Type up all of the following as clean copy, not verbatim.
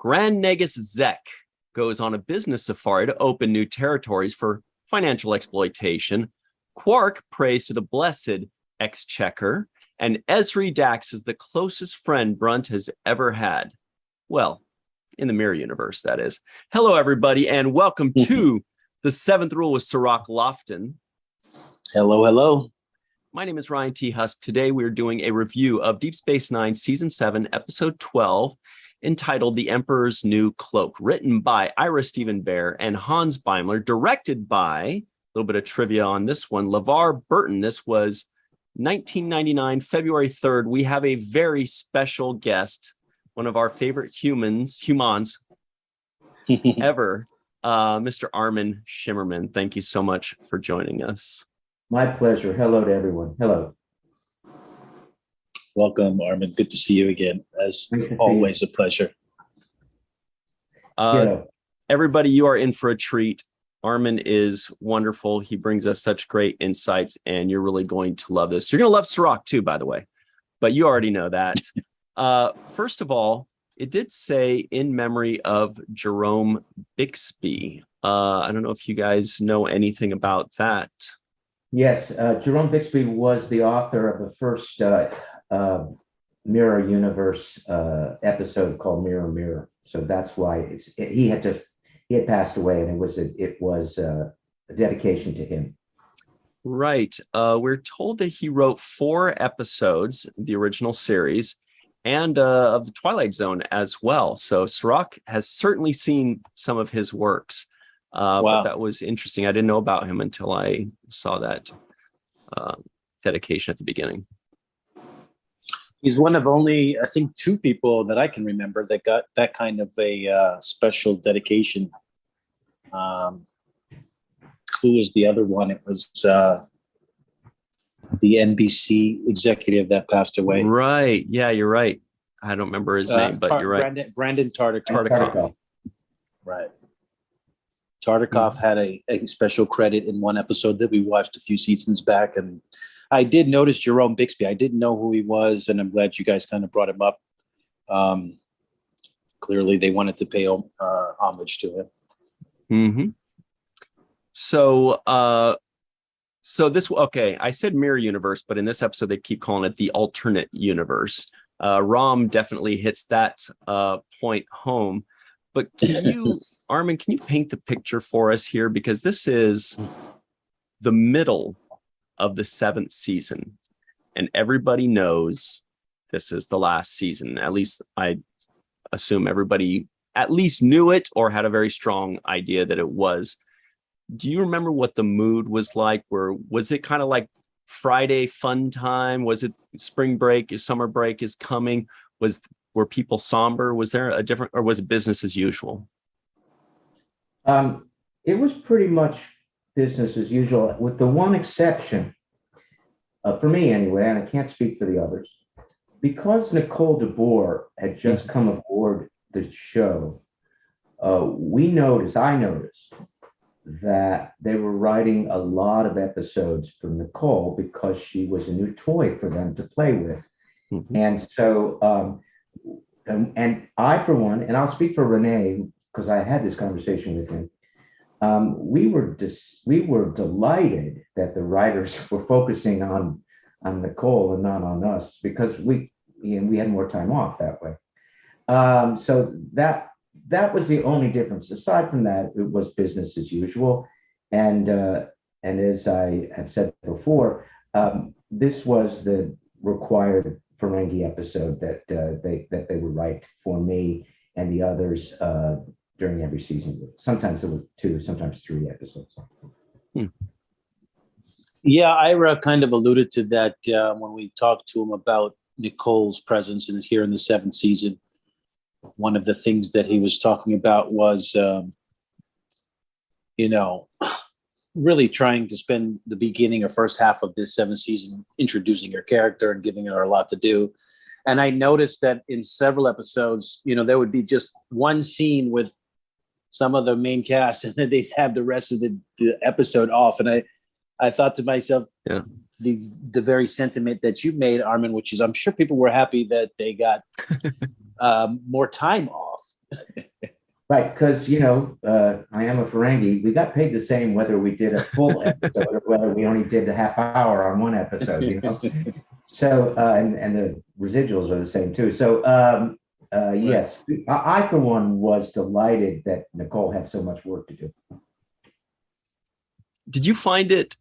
Grand Negus Zek goes on a business safari to open new territories for financial exploitation. Quark prays to the blessed exchequer, and Ezri Dax is the closest friend Brunt has ever had. Well, in the Mirror Universe, that is. Hello, everybody, and welcome to The Seventh Rule with Cirroc Lofton. Hello, hello. My name is Ryan T. Husk. Today, we're doing a review of Deep Space Nine, Season 7, Episode 12, entitled The Emperor's New Cloak, written by Ira Steven Behr and Hans Beimler, directed by, a little bit of trivia on this one, LeVar Burton. This was 1999, February 3rd. We have a very special guest, one of our favorite humans ever, Mr. Armin Shimerman. Thank you so much for joining us. My pleasure. Hello to everyone. Hello. Welcome, Armin. Good to see you again. As always, a pleasure. Everybody, you are in for a treat. Armin is wonderful. He brings us such great insights, and you're really going to love this. You're going to love Cirroc too, by the way, but you already know that. First of all, it did say in memory of Jerome Bixby. I don't know if you guys know anything about that. Yes, Jerome Bixby was the author of the first Mirror Universe episode called Mirror Mirror. So that's why he had passed away, and it was a dedication to him. Right. We're told that he wrote 4 episodes of the original series and of the Twilight Zone as well. So Cirroc has certainly seen some of his works. Wow. But that was interesting. I didn't know about him until I saw that dedication at the beginning. He's one of only, I think, 2 people that I can remember that got that kind of a special dedication. Who was the other one? It was the NBC executive that passed away. Right. Yeah, you're right. I don't remember his name, but you're right. Brandon Tartikoff. Tartikoff. Right. Tartikoff had a special credit in one episode that we watched a few seasons back. And I did notice Jerome Bixby. I didn't know who he was, and I'm glad you guys kind of brought him up. Clearly, they wanted to pay homage to him. Mm-hmm. So this, okay, I said Mirror Universe, but in this episode, they keep calling it the alternate universe. Rom definitely hits that point home. But Armin, can you paint the picture for us here? Because this is the middle of the 7th season, and everybody knows this is the last season. At least I assume everybody at least knew it or had a very strong idea that it was. Do you remember what the mood was like? Was it kind of like Friday fun time? Was it spring break? Summer break is coming? Were people somber? Was there a different, or was it business as usual? It was pretty much business as usual, with the one exception, for me anyway, and I can't speak for the others, because Nicole DeBoer had just come aboard the show. I noticed that they were writing a lot of episodes for Nicole because she was a new toy for them to play with. Mm-hmm. And so, and I, for one, and I'll speak for Renee because I had this conversation with him. We were delighted that the writers were focusing on Nicole and not on us, because we had more time off that way. So that was the only difference. Aside from that, it was business as usual. And as I have said before, this was the required Ferengi episode that they would write for me and the others during every season. Sometimes there were 2, sometimes 3 episodes. Yeah, Ira kind of alluded to that when we talked to him about Nicole's presence here in the 7th season. One of the things that he was talking about was, really trying to spend the beginning or first half of this 7th season introducing her character and giving her a lot to do. And I noticed that in several episodes, there would be just one scene with some of the main cast, and then they'd have the rest of the episode off. And I thought to myself, the very sentiment that you made, Armin, which is, I'm sure people were happy that they got more time off. Right, because I am a Ferengi. We got paid the same whether we did a full episode or whether we only did a half hour on one episode. So and the residuals are the same too. So yes, I for one was delighted that Nicole had so much work to do. Did you find it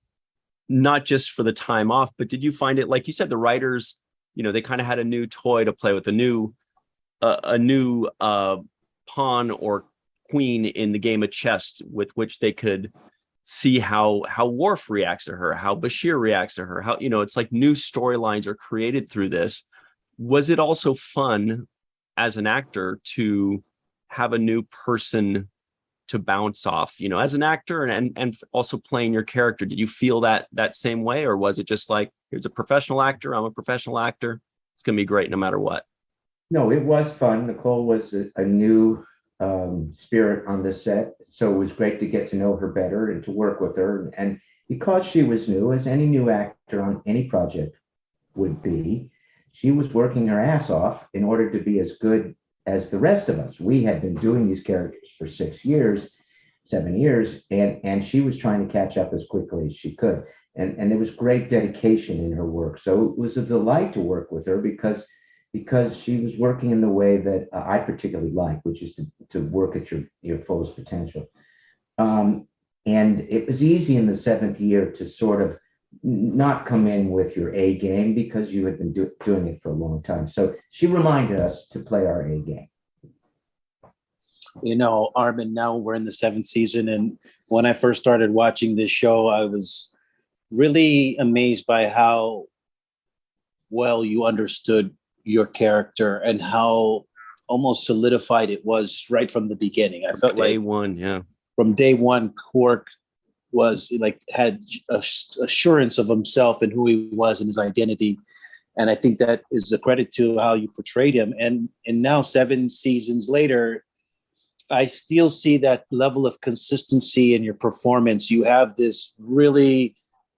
not just for the time off, but did you find it, like you said, the writers, they kind of had a new toy to play with, a new pawn or queen in the game of chess with which they could see how Worf reacts to her, how Bashir reacts to her, how it's like new storylines are created through this. Was it also fun as an actor to have a new person to bounce off, as an actor and also playing your character? Did you feel that same way, or was it just like, here's a professional actor, I'm a professional actor, it's gonna be great no matter what? No, it was fun. Nicole was a new spirit on the set, so it was great to get to know her better and to work with her. And because she was new, as any new actor on any project would be, she was working her ass off in order to be as good as the rest of us. We had been doing these characters for 7 years, and she was trying to catch up as quickly as she could. And there was great dedication in her work. So it was a delight to work with her because she was working in the way that I particularly like, which is to work at your fullest potential. And it was easy in the 7th year to sort of not come in with your A game because you had been doing it for a long time. So she reminded us to play our A game. Armin, now we're in the 7th season. And when I first started watching this show, I was really amazed by how well you understood your character and how almost solidified it was right from the beginning. I felt day one, yeah. From day one, Quark was like, had assurance of himself and who he was and his identity. And I think that is a credit to how you portrayed him. And now 7 seasons later, I still see that level of consistency in your performance. You have this really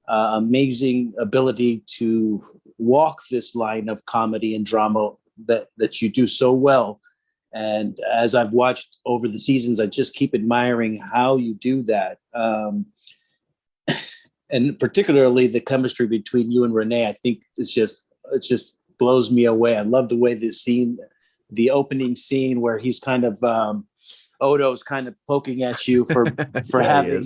amazing ability to walk this line of comedy and drama that you do so well. And as I've watched over the seasons, I just keep admiring how you do that. And particularly the chemistry between you and Renee, I think it just blows me away. I love the way the opening scene where he's kind of, Odo's kind of poking at you for having,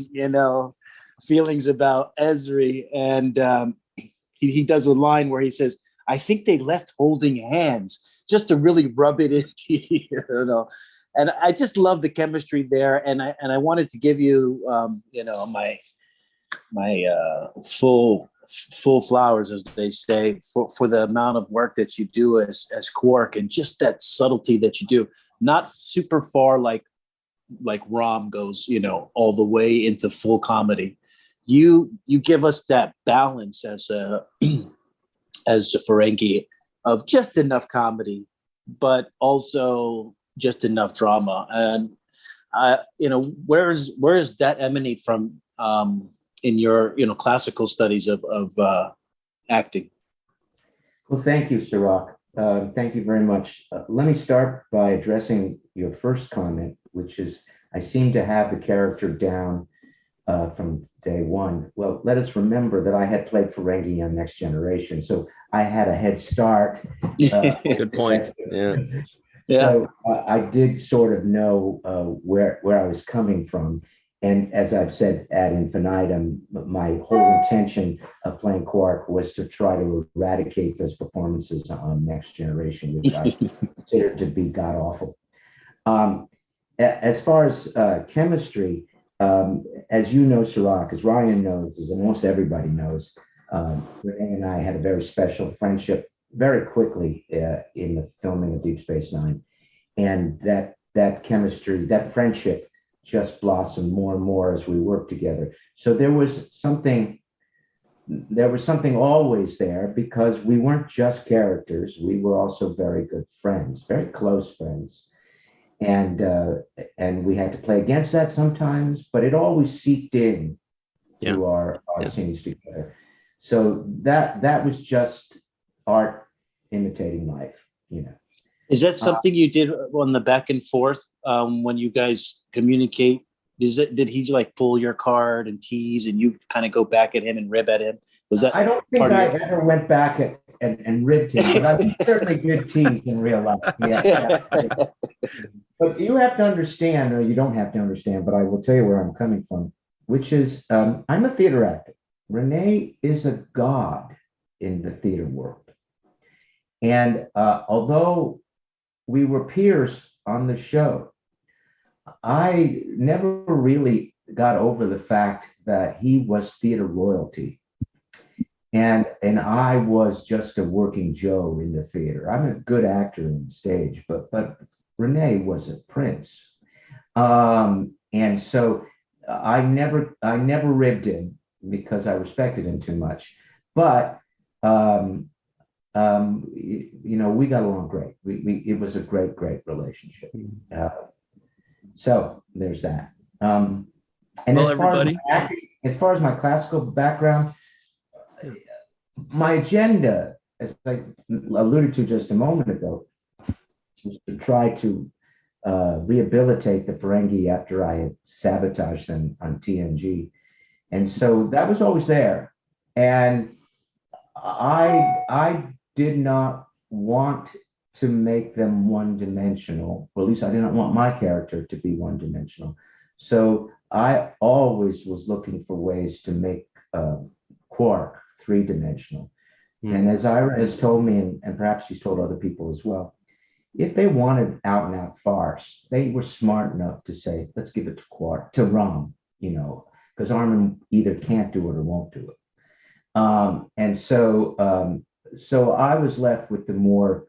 feelings about Ezri. And he does a line where he says, I think they left holding hands, just to really rub it into you. And I just love the chemistry there. And I wanted to give you, my full flowers, as they say, for the amount of work that you do as Quark, and just that subtlety that you do. Not super far like Rom goes, all the way into full comedy. You give us that balance as a Ferengi of just enough comedy, but also just enough drama. And where is that emanate from in your classical studies of acting? Well, thank you, Cirroc. Thank you very much. Let me start by addressing your first comment, which is I seem to have the character down from day one. Well, let us remember that I had played Ferengi on Next Generation, so I had a head start. Good point. Yeah. So I did sort of know where I was coming from. And as I've said ad infinitum, my whole intention of playing Quark was to try to eradicate those performances on Next Generation, which I considered to be god-awful. As far as chemistry, as you know, Cirroc, as Ryan knows, as almost everybody knows, Renee and I had a very special friendship very quickly in the filming of Deep Space Nine. And that chemistry, that friendship just blossomed more and more as we worked together. So there was something always there, because we weren't just characters. We were also very good friends, very close friends. And we had to play against that sometimes, but it always seeped in to our scenes together. So that was just art imitating life, Is that something you did on the back and forth when you guys communicate? Did he like pull your card and tease, and you kind of go back at him and rib at him? Was that? I don't think I ever went back and ribbed him, but I certainly did tease in real life. Yeah. But you have to understand, or you don't have to understand, but I will tell you where I'm coming from, which is I'm a theater actor. Renee is a god in the theater world. And although we were peers on the show, I never really got over the fact that he was theater royalty. And I was just a working Joe in the theater. I'm a good actor on stage, but Renee was a prince. And so I never ribbed him because I respected him too much. But we got along great. It was a great relationship. So there's that. And well, as far as my classical background, my agenda, as I alluded to just a moment ago, was to try to rehabilitate the Ferengi after I had sabotaged them on TNG. And so that was always there. And I did not want to make them one-dimensional, or at least I didn't want my character to be one-dimensional. So I always was looking for ways to make Quark three-dimensional. And as Ira has told me, and perhaps she's told other people as well, if they wanted out-and-out farce, they were smart enough to say, let's give it to Quark, to Rom, because Armin either can't do it or won't do it. And so I was left with the more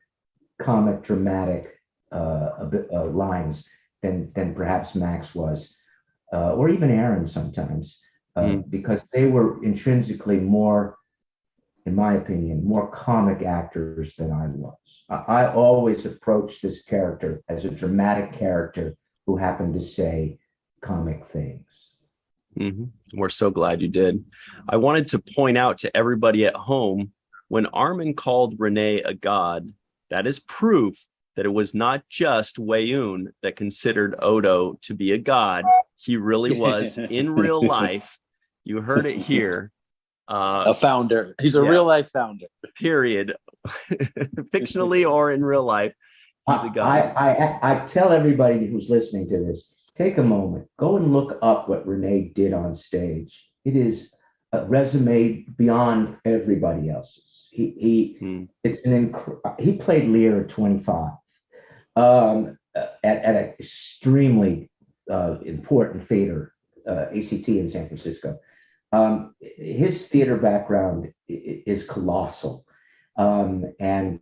comic, dramatic lines than perhaps Max was, or even Aaron sometimes, because they were intrinsically more, in my opinion, more comic actors than I was. I always approached this character as a dramatic character who happened to say comic things. We're so glad you did. I wanted to point out to everybody at home, when Armin called Renee a god, that is proof that it was not just Weyoun that considered Odo to be a god. He really was in real life. You heard it here. A founder. He's a real life founder. Period. Fictionally or in real life, he's a god. I tell everybody who's listening to this, take a moment, go and look up what Renee did on stage. It is a resume beyond everybody else's. He played Lear at 25 at an extremely important theater, ACT in San Francisco. His theater background is colossal, and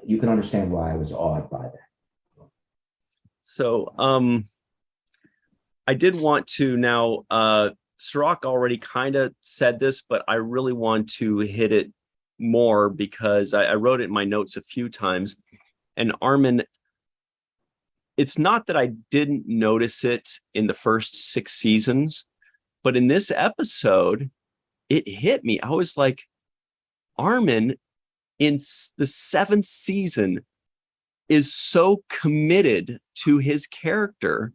you can understand why I was awed by that. So I did want to now, Cirroc already kind of said this, but I really want to hit it more because I wrote it in my notes a few times. And Armin, it's not that I didn't notice it in the first 6 seasons, but in this episode, it hit me. I was like, Armin in the 7th season is so committed to his character.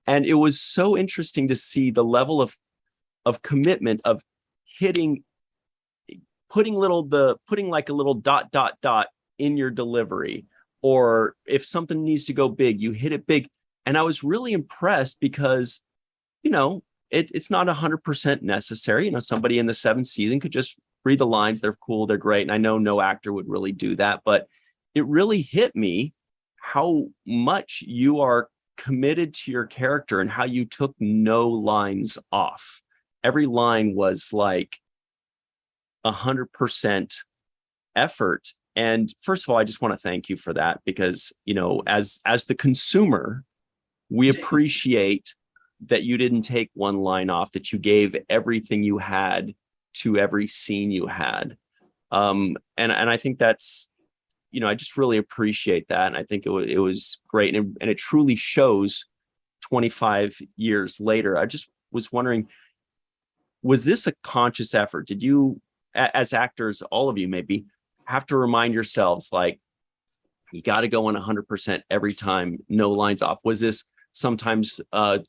And it was so interesting to see the level of commitment of putting like a little ... in your delivery, or if something needs to go big, you hit it big. And I was really impressed because, it's not 100% necessary. Somebody in the 7th season could just read the lines. They're cool. They're great. And I know no actor would really do that, but it really hit me how much you are committed to your character and how you took no lines off. Every line was like 100% effort. And first of all, I just want to thank you for that because, as the consumer, we appreciate that you didn't take one line off, that you gave everything you had to every scene you had. And I think that's, I just really appreciate that. And I think it was great. And it truly shows 25 years later. I just was wondering, was this a conscious effort? Did you, as actors, all of you maybe, have to remind yourselves, like, you got to go on 100% every time, no lines off? Was this sometimes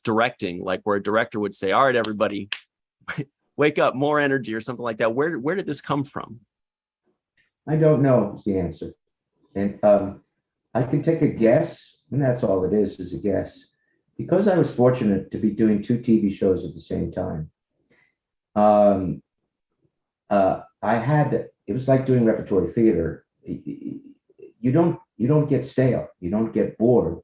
directing, like where a director would say, all right, everybody, wake up, more energy or something like that? Where did this come from? I don't know is the answer. And I can take a guess, and that's all it is a guess. Because I was fortunate to be doing 2 TV shows at the same time, it was like doing repertory theater. You don't get stale, you don't get bored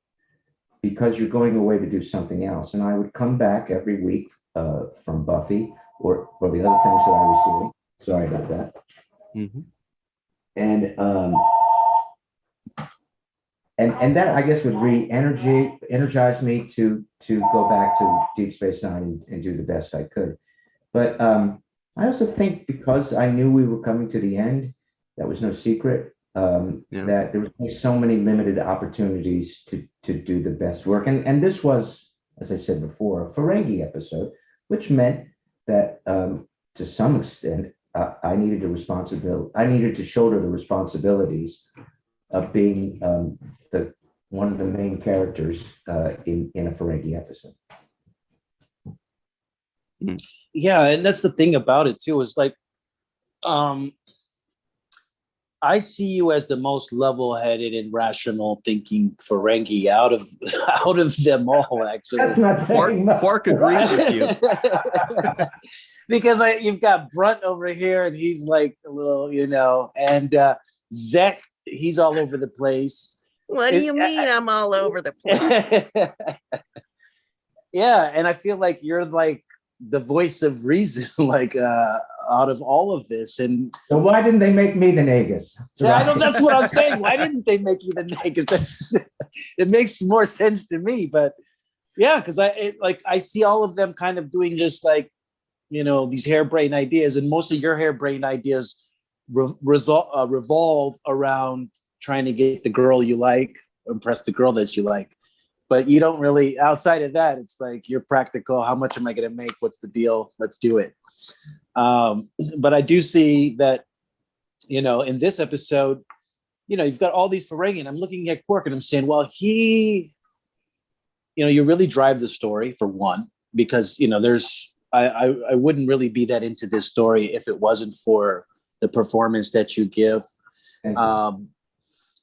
because you're going away to do something else. And I would come back every week from Buffy or the other things that I was doing. Sorry about that. Mm-hmm. And that, I guess, would energize me to go back to Deep Space Nine and do the best I could. But I also think because I knew we were coming to the end, that was no secret, that there was only so many limited opportunities to do the best work. And this was, as I said before, a Ferengi episode, which meant that to some extent, I needed to shoulder the responsibilities of being one of the main characters in a Ferengi episode. Yeah, and that's the thing about it too, is like, I see you as the most level-headed and rational thinking Ferengi out of them all. Actually, that's not saying much. Quark agrees with you. Because you've got Brunt over here, and he's like a little, and Zek, he's all over the place. What do you mean I'm all over the place? Yeah, and I feel like you're like the voice of reason, like out of all of this. And so why didn't they make me the Nagus? That's what I'm saying. Why didn't they make you the Nagus? It makes more sense to me. But yeah, because I see all of them kind of doing this, like, these harebrained ideas, and most of your harebrained ideas revolve around trying to get the girl you like, impress the girl that you like. But you don't really, outside of that, it's like you're practical. How much am I going to make? What's the deal? Let's do it. But I do see that, in this episode, you've got all these Ferengi, and I'm looking at Quark and I'm saying, well, you really drive the story, for one, because, I wouldn't really be that into this story if it wasn't for the performance that you give.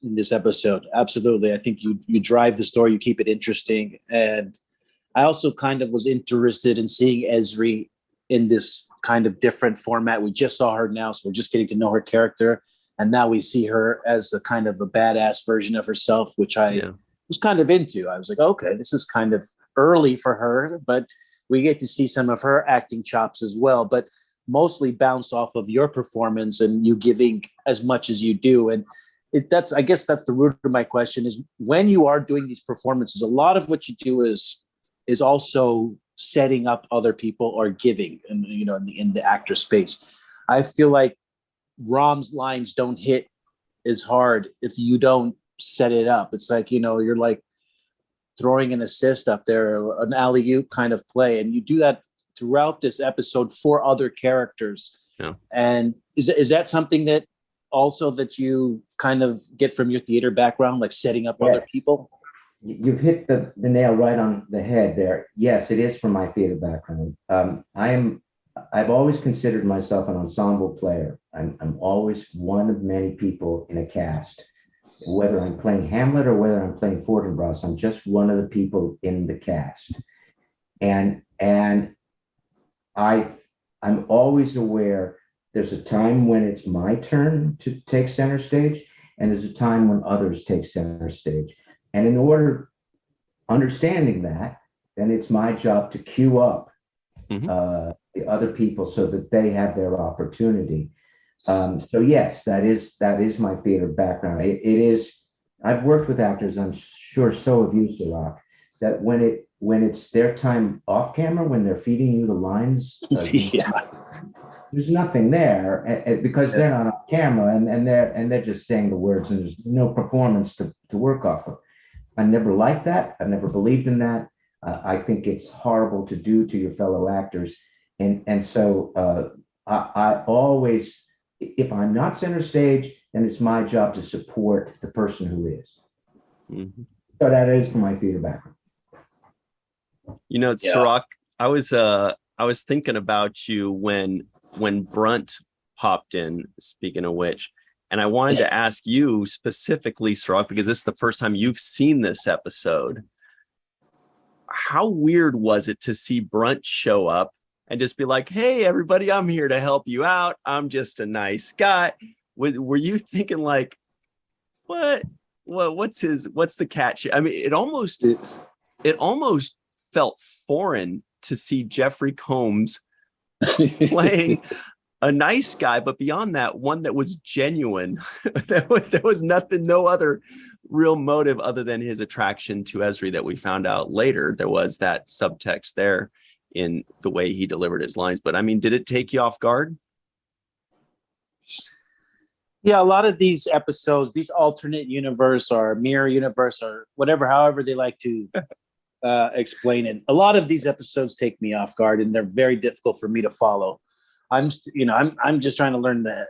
In this episode. Absolutely. I think you drive the story, you keep it interesting. And I also kind of was interested in seeing Ezri in this kind of different format. We just saw her now, so we're just getting to know her character. And now we see her as a kind of a badass version of herself, which I was kind of into. I was like, okay, this is kind of early for her, but we get to see some of her acting chops as well, but mostly bounce off of your performance and you giving as much as you do. And I guess that's the root of my question, is when you are doing these performances, a lot of what you do is also setting up other people or giving, and in the actor space. I feel like Rom's lines don't hit as hard if you don't set it up. It's like, you're like throwing an assist up there, an alley-oop kind of play, and you do that throughout this episode for other characters. Yeah. And is that something that also that you kind of get from your theater background, like setting up other people? You've hit the nail right on the head there. Yes, it is from my theater background. I've always considered myself an ensemble player. I'm always one of many people in a cast. Whether I'm playing Hamlet or whether I'm playing Fortinbras, I'm just one of the people in the cast. And I'm always aware there's a time when it's my turn to take center stage, and there's a time when others take center stage. And in order, understanding that, then it's my job to queue up the other people so that they have their opportunity. So yes, that is my theater background. It is. I've worked with actors, I'm sure so have you, Cirroc, that when it's their time off camera, when they're feeding you the lines, there's nothing there because they're not on camera, and they're just saying the words, and there's no performance to work off of. I never liked that. I've never believed in that. I think it's horrible to do to your fellow actors, and so I always, if I'm not center stage, then it's my job to support the person who is. Mhm. So that is my theater background. You know, Cirroc, I was thinking about you when Brunt popped in, speaking of which, and I wanted to ask you specifically, Cirroc, because this is the first time you've seen this episode. How weird was it to see Brunt show up and just be like, hey, everybody, I'm here to help you out. I'm just a nice guy. Were you thinking like, what's the catch? I mean, it almost felt foreign to see Jeffrey Combs playing a nice guy, but beyond that, one that was genuine. there was nothing, no other real motive other than his attraction to Ezri that we found out later. There was that subtext there in the way he delivered his lines. But I mean, did it take you off guard? Yeah, a lot of these episodes, these alternate universe or mirror universe or whatever, however they like to explain it. A lot of these episodes take me off guard, and they're very difficult for me to follow. I'm just trying to learn the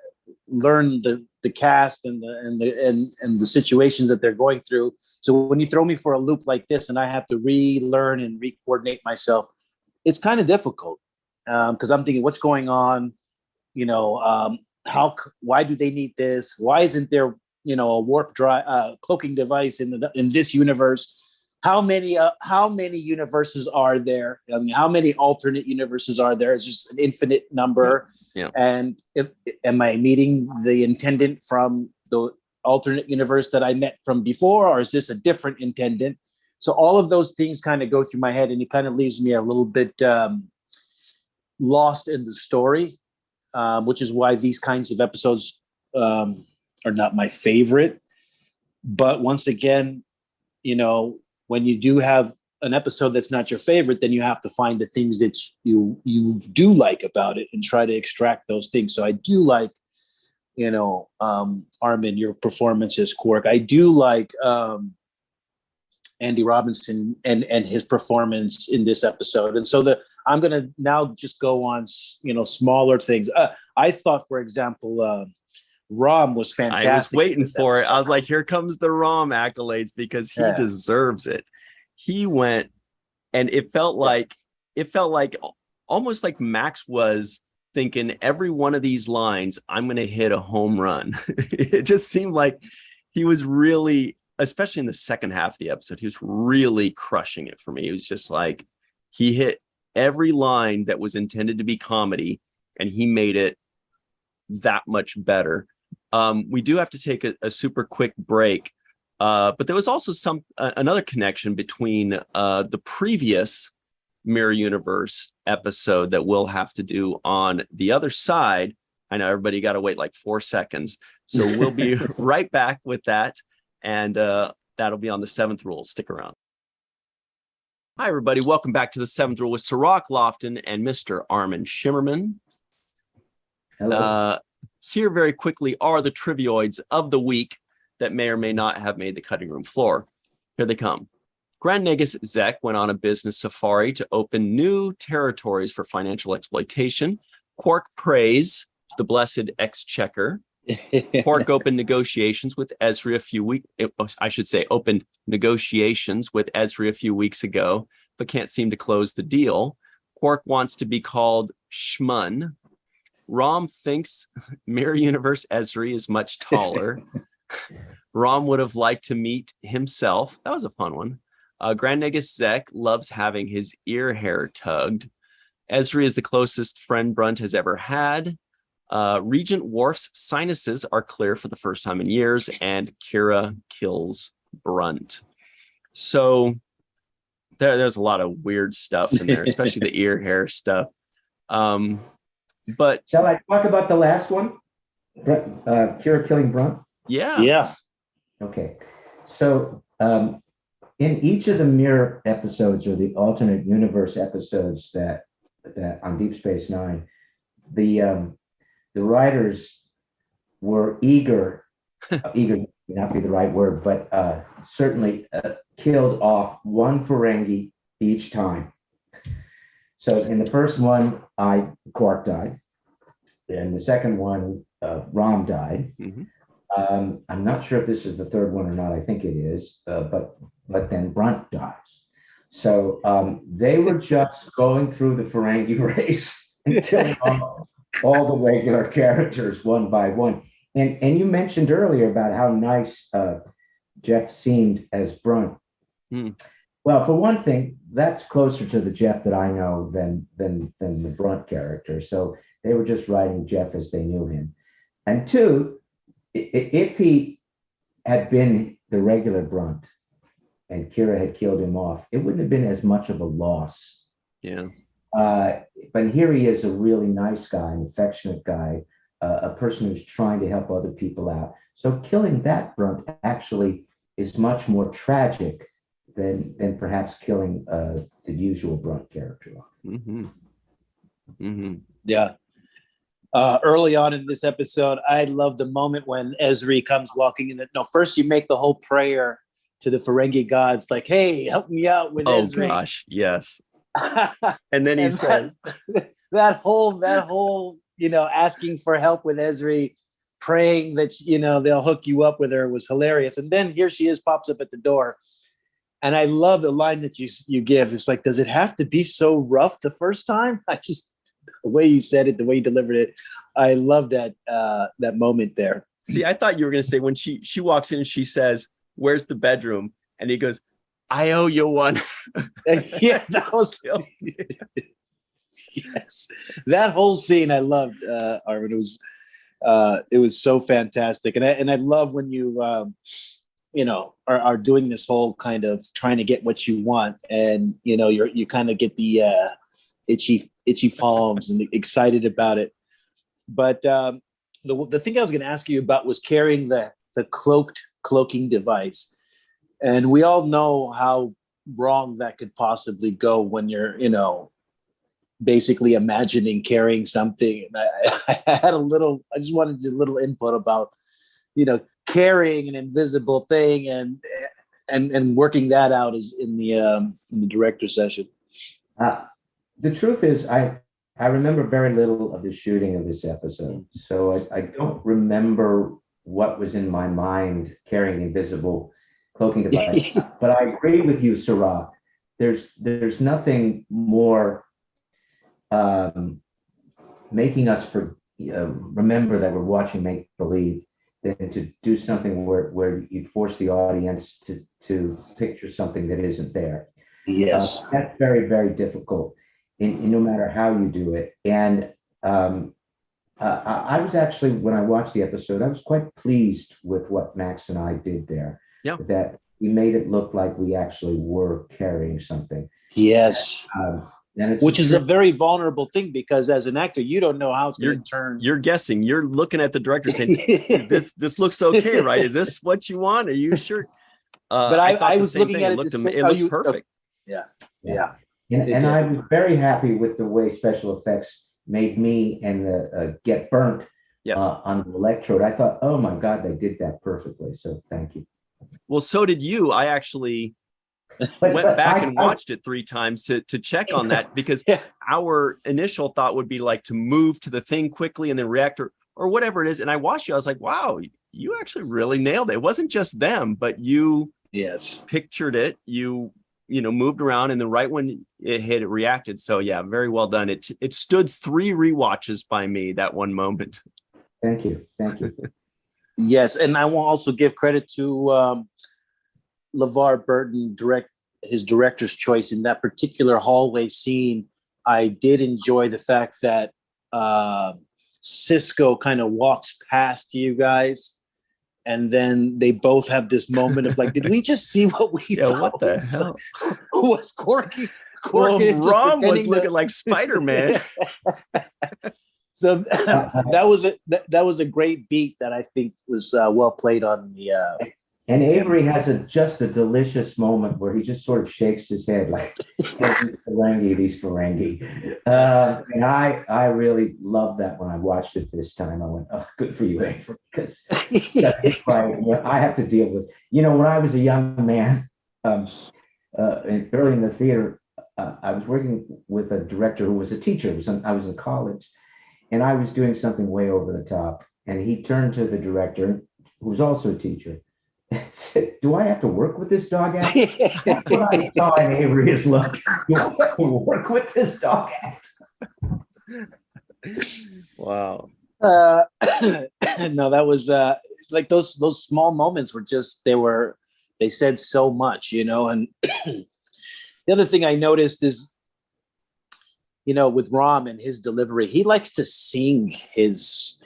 cast and the situations that they're going through. So when you throw me for a loop like this, and I have to relearn and re-coordinate myself, it's kind of difficult because I'm thinking, what's going on? Why do they need this? Why isn't there a warp drive cloaking device in this universe? How many universes are there? I mean, how many alternate universes are there? It's just an infinite number. Yeah. And am I meeting the intendant from the alternate universe that I met from before, or is this a different intendant? So all of those things kind of go through my head, and it kind of leaves me a little bit lost in the story, which is why these kinds of episodes are not my favorite. But once again, when you do have an episode that's not your favorite, then you have to find the things that you do like about it and try to extract those things. So I do like, Armin, your performance as Quark. I do like Andy Robinson and his performance in this episode. And so I'm going to now just go on, smaller things. I thought, for example, Rom was fantastic. I was waiting for it. I was like, here comes the Rom accolades, because he deserves it. He went, and it felt like almost like Max was thinking every one of these lines, I'm going to hit a home run. It just seemed like he was really, especially in the second half of the episode, he was really crushing it for me. It was just like he hit every line that was intended to be comedy, and he made it that much better. We do have to take a super quick break, but there was also another connection between the previous Mirror Universe episode that we'll have to do on the other side. I know everybody got to wait like 4 seconds, so we'll be right back with that, and that'll be on the Seventh Rule. Stick around. Hi, everybody. Welcome back to the Seventh Rule with Cirroc, Lofton, and Mr. Armin Shimerman. Hello. Here very quickly are the trivioids of the week that may or may not have made the cutting room floor. Here they come. Grand Nagus Zek went on a business safari to open new territories for financial exploitation. Quark prays the blessed exchequer. Quark opened negotiations with Ezri opened negotiations with Ezri a few weeks ago, but can't seem to close the deal. Quark wants to be called Shmun. Rom thinks Mirror Universe Ezri is much taller. Rom would have liked to meet himself. That was a fun one. Grand Nagus Zek loves having his ear hair tugged. Ezri is the closest friend Brunt has ever had. Regent Worf's sinuses are clear for the first time in years, and Kira kills Brunt. So there's a lot of weird stuff in there, especially the ear hair stuff. But shall I talk about the last one? Kira killing Brunt? Yeah. Okay. So in each of the mirror episodes or the alternate universe episodes that on Deep Space Nine, the writers were eager may not be the right word, but certainly killed off one Ferengi each time. So in the first one, Quark died. In the second one, Rom died. Mm-hmm. I'm not sure if this is the third one or not. I think it is, but then Brunt dies. So they were just going through the Ferengi race and killing all the regular characters one by one. And you mentioned earlier about how nice Jeff seemed as Brunt. Well, for one thing, that's closer to the Jeff that I know than the Brunt character. So they were just writing Jeff as they knew him. And two, if he had been the regular Brunt and Kira had killed him off, it wouldn't have been as much of a loss. Yeah. But here he is, a really nice guy, an affectionate guy, a person who's trying to help other people out. So killing that Brunt actually is much more tragic than perhaps killing the usual Brunt character. Yeah. Early on in this episode, I love the moment when Ezri comes walking in. No, first you make the whole prayer to the Ferengi gods, like, "Hey, help me out with Ezri." Oh gosh, yes. And then he says that whole asking for help with Ezri, praying that they'll hook you up with her, was hilarious. And then here she is, pops up at the door, and I love the line that you give. It's like, does it have to be so rough the first time? The way you said it, the way you delivered it, I love that moment there. See, I thought you were going to say when she walks in and she says, "Where's the bedroom?" And he goes, "I owe you one." Yeah, that was yes. That whole scene I loved, Armin. It was so fantastic, and I love when you are doing this whole kind of trying to get what you want, and you kind of get the itchy palms and excited about it. But the thing I was going to ask you about was carrying the cloaking device, and we all know how wrong that could possibly go when you're basically imagining carrying something. And I just wanted a little input about carrying an invisible thing and working that out is in the director's session. The truth is, I remember very little of the shooting of this episode, so I don't remember what was in my mind carrying invisible cloaking device. But I agree with you, Cirroc. There's nothing more making us remember that we're watching make believe than to do something where you force the audience to picture something that isn't there. Yes, that's very, very difficult. In no matter how you do it. And I was actually, when I watched the episode, I was quite pleased with what Max and I did there. Yeah. That we made it look like we actually were carrying something. Yes. Which is a very vulnerable thing, because as an actor, you don't know how it's going to turn. You're guessing. You're looking at the director saying, this looks okay, right? Is this what you want? Are you sure? But I was looking at it. It looked perfect. Yeah. And I was very happy with the way special effects made me and the get burnt on the electrode. I thought, oh my God, they did that perfectly. So thank you. Well, so did you. I actually went back and watched it 3 times to check on that, because our initial thought would be like to move to the thing quickly and then react or whatever it is. And I watched you. I was like, wow, you actually really nailed it. It wasn't just them, but you pictured it. You moved around, and then right when it hit, it reacted. So yeah, very well done. It stood 3 rewatches by me, that one moment. Thank you. Yes, and I want to also give credit to LeVar Burton, his director's choice in that particular hallway scene. I did enjoy the fact that Sisko kind of walks past you guys, and then they both have this moment of like, did we just see what we thought? What the hell? Was Corky? Well, Rom was looking like Spider-Man. So that was a great beat that I think was well played on the. And Avery has just a delicious moment where he just sort of shakes his head like, these Ferengi. And I really loved that when I watched it this time. I went, oh, good for you, Avery, because I have to deal with, when I was a young man, early in the theater, I was working with a director who was a teacher. I was in college, and I was doing something way over the top. And he turned to the director, who's also a teacher, said, "Do I have to work with this dog act?" That's what I saw in Avery's look. Do I have to work with this dog act? Wow. No, that was like those small moments were just they said so much, and the other thing I noticed is, with Rom and his delivery, he likes to sing his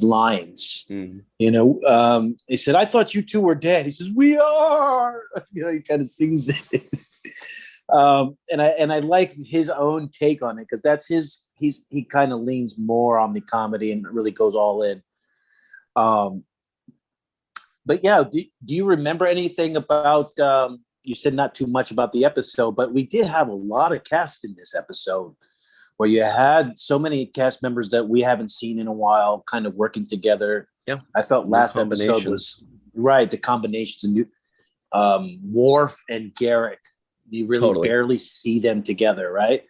lines. He said, "I thought you two were dead." He says, "We are." He kind of sings it. And I like his own take on it, because that's he kind of leans more on the comedy and really goes all in. But yeah, do you remember anything about? You said not too much about the episode, but we did have a lot of cast in this episode, where you had so many cast members that we haven't seen in a while, kind of working together. Yeah, I felt last episode was right. The combinations of Worf and Garrick, you really barely see them together, right?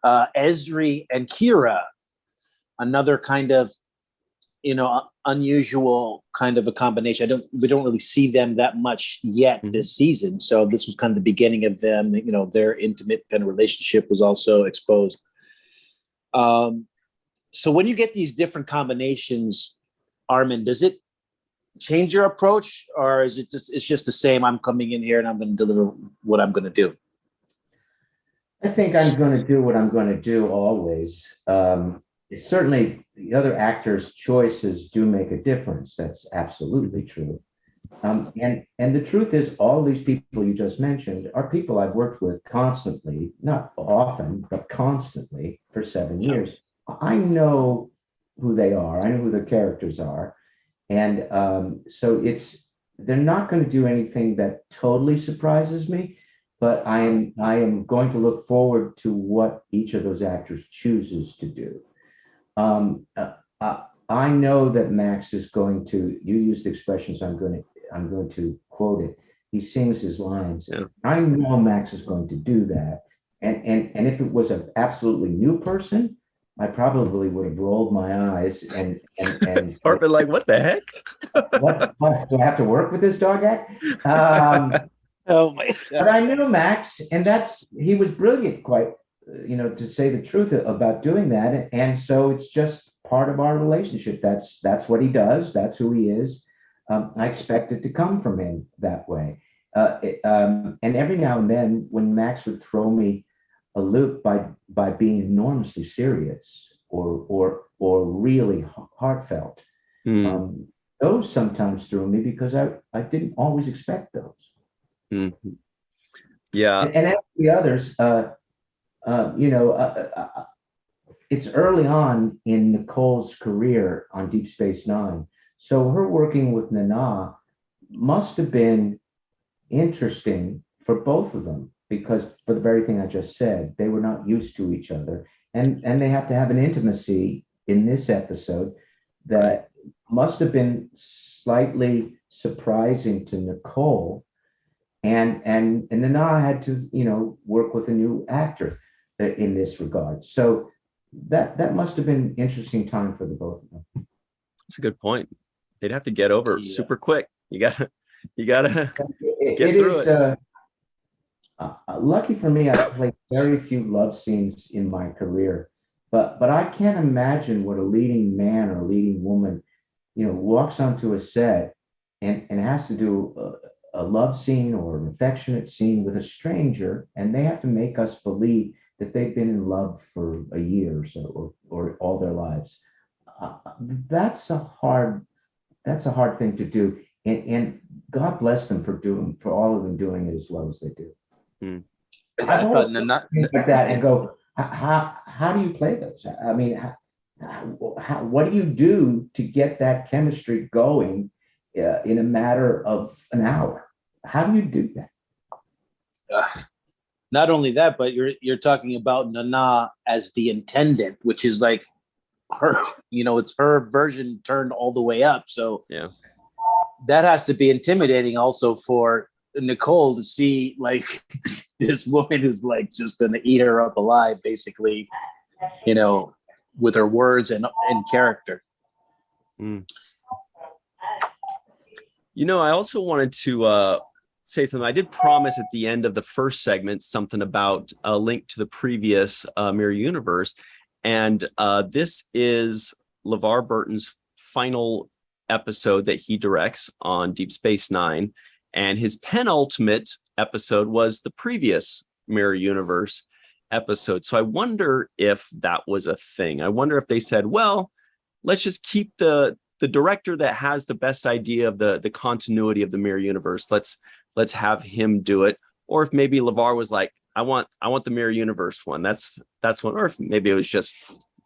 Ezri and Kira, another kind of unusual kind of a combination. We don't really see them that much yet this season. So this was kind of the beginning of them. Their intimate kind of relationship was also exposed. So when you get these different combinations, Armin, does it change your approach, or is it's just the same? I'm coming in here and I'm going to deliver what I'm going to do. I think I'm going to do what I'm going to do always. Certainly, the other actors' choices do make a difference. That's absolutely true. And the truth is, all these people you just mentioned are people I've worked with constantly, not often, but constantly for 7 years. I know who they are. I know who their characters are. And so they're not going to do anything that totally surprises me, but I am going to look forward to what each of those actors chooses to do. I know that Max is going to, you used the expressions, I'm going to quote it. He sings his lines. Yeah. I know Max is going to do that. And if it was an absolutely new person, I probably would have rolled my eyes and or been like, what the heck? what do I have to work with this dog act? Oh my God. But I knew Max, and he was brilliant, quite, to say the truth about doing that. And so it's just part of our relationship. That's what he does. That's who he is. I expect it to come from him that way. And every now and then, when Max would throw me a loop by being enormously serious or really heartfelt, those sometimes threw me, because I didn't always expect those. Mm-hmm. Yeah. And as the others, it's early on in Nicole's career on Deep Space Nine. So her working with Nana must have been interesting for both of them, because for the very thing I just said, they were not used to each other. And they have to have an intimacy in this episode that must have been slightly surprising to Nicole. And Nana had to, work with a new actor in this regard. So that must have been an interesting time for the both of them. That's a good point. They'd have to get over it super quick. You gotta get through it. Lucky for me, I played very few love scenes in my career, but I can't imagine what a leading man or leading woman, walks onto a set and has to do a love scene or an affectionate scene with a stranger, and they have to make us believe that they've been in love for a year or so, or all their lives. That's a hard thing to do, and God bless them for all of them doing it as well as they do. I thought like that and go, how do you play those? I mean, what do you do to get that chemistry going in a matter of an hour? How do you do that? Not only that, but you're talking about Nana as the intendant, which is like her, it's her version turned all the way up. So yeah, that has to be intimidating also for Nicole to see like this woman who's like just going to eat her up alive, basically, with her words and character. I also wanted to say something. I did promise at the end of the first segment something about a link to the previous Mirror Universe. And this is LeVar Burton's final episode that he directs on Deep Space Nine. And his penultimate episode was the previous Mirror Universe episode. So I wonder if that was a thing. I wonder if they said, well, let's just keep the director that has the best idea of the continuity of the Mirror Universe. Let's have him do it. Or if maybe LeVar was like, I want the Mirror Universe one. That's one. Or if maybe it was just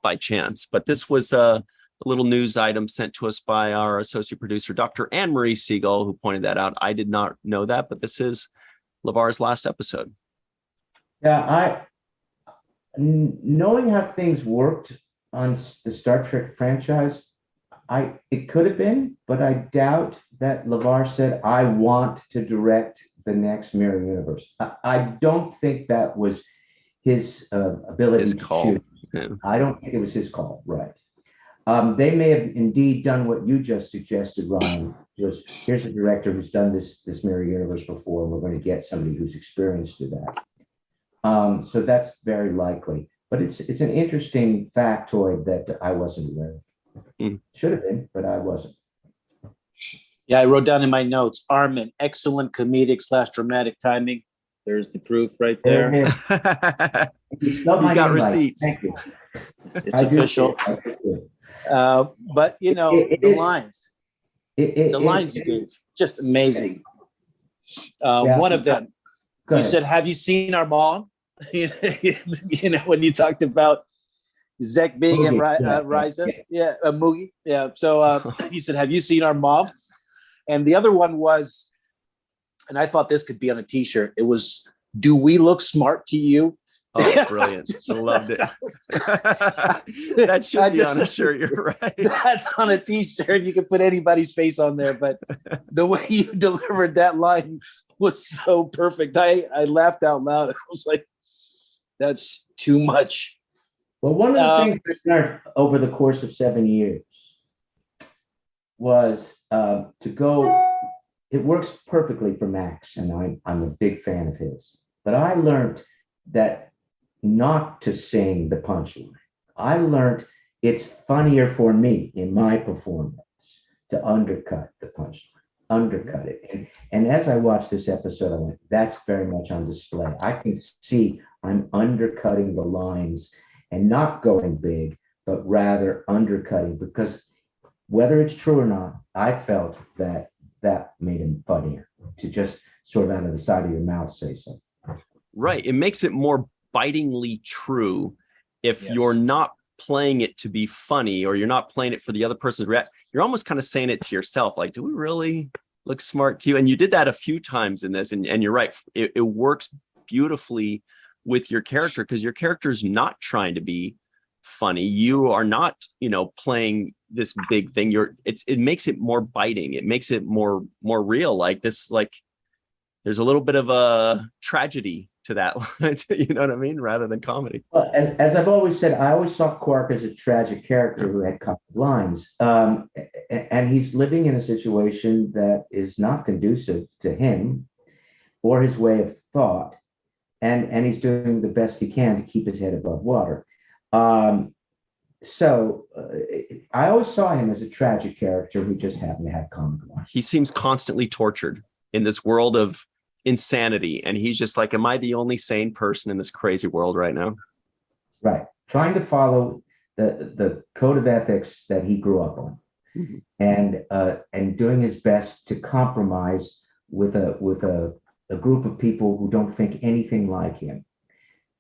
by chance. But this was a little news item sent to us by our associate producer, Dr. Marie Segal, who pointed that out. I did not know that, but this is LeVar's last episode. Yeah, knowing how things worked on the Star Trek franchise, it could have been, but I doubt that LeVar said, I want to direct the next Mirror Universe. I don't think that was his ability His to call. choose. Yeah. I don't think it was his call, right? They may have indeed done what you just suggested, Ryan. Here's a director who's done this Mirror Universe before, and we're going to get somebody who's experienced to that. So that's very likely. But it's an interesting factoid that I wasn't aware of. Should have been, but I wasn't. Yeah, I wrote down in my notes, Armin, excellent comedic / dramatic timing. There's the proof right there. He's got receipts. Thank you. It's official. But the lines you gave, just amazing. One of them, you said, "Have you seen our mom?" When you talked about Zek being in Risa, Moogie, So he said, "Have you seen our mom?" And the other one was, and I thought this could be on a T-shirt. It was, "Do we look smart to you?" Oh, brilliant! I loved it. That should be on a shirt. You're right. That's on a T-shirt. You can put anybody's face on there, but the way you delivered that line was so perfect. I laughed out loud. I was like, "That's too much." Well, one of the things I learned over the course of 7 years was to go. It works perfectly for Max, and I'm a big fan of his. But I learned that not to sing the punchline. I learned it's funnier for me in my performance to undercut the punchline, undercut it. And as I watched this episode, I went, that's very much on display. I can see I'm undercutting the lines and not going big, but rather undercutting, because whether it's true or not, I felt that made him funnier to just sort of out of the side of your mouth say something. Right. It makes it more bitingly true if you're not playing it to be funny, or you're not playing it for the other person's reaction. You're almost kind of saying it to yourself, like, do we really look smart to you? And you did that a few times in this, and you're right. It works beautifully with your character, because your character's not trying to be funny. You are not, playing this big thing. It makes it more biting. It makes it more real. Like this, like there's a little bit of a tragedy to that, you know what I mean? Rather than comedy. Well, as I've always said, I always saw Quark as a tragic character who had comic lines. And he's living in a situation that is not conducive to him or his way of thought. And he's doing the best he can to keep his head above water. So I always saw him as a tragic character who just happened to have comic lines. He seems constantly tortured in this world of insanity, and he's just like, am I the only sane person in this crazy world right now? Right. Trying to follow the code of ethics that he grew up on, and doing his best to compromise with a group of people who don't think anything like him,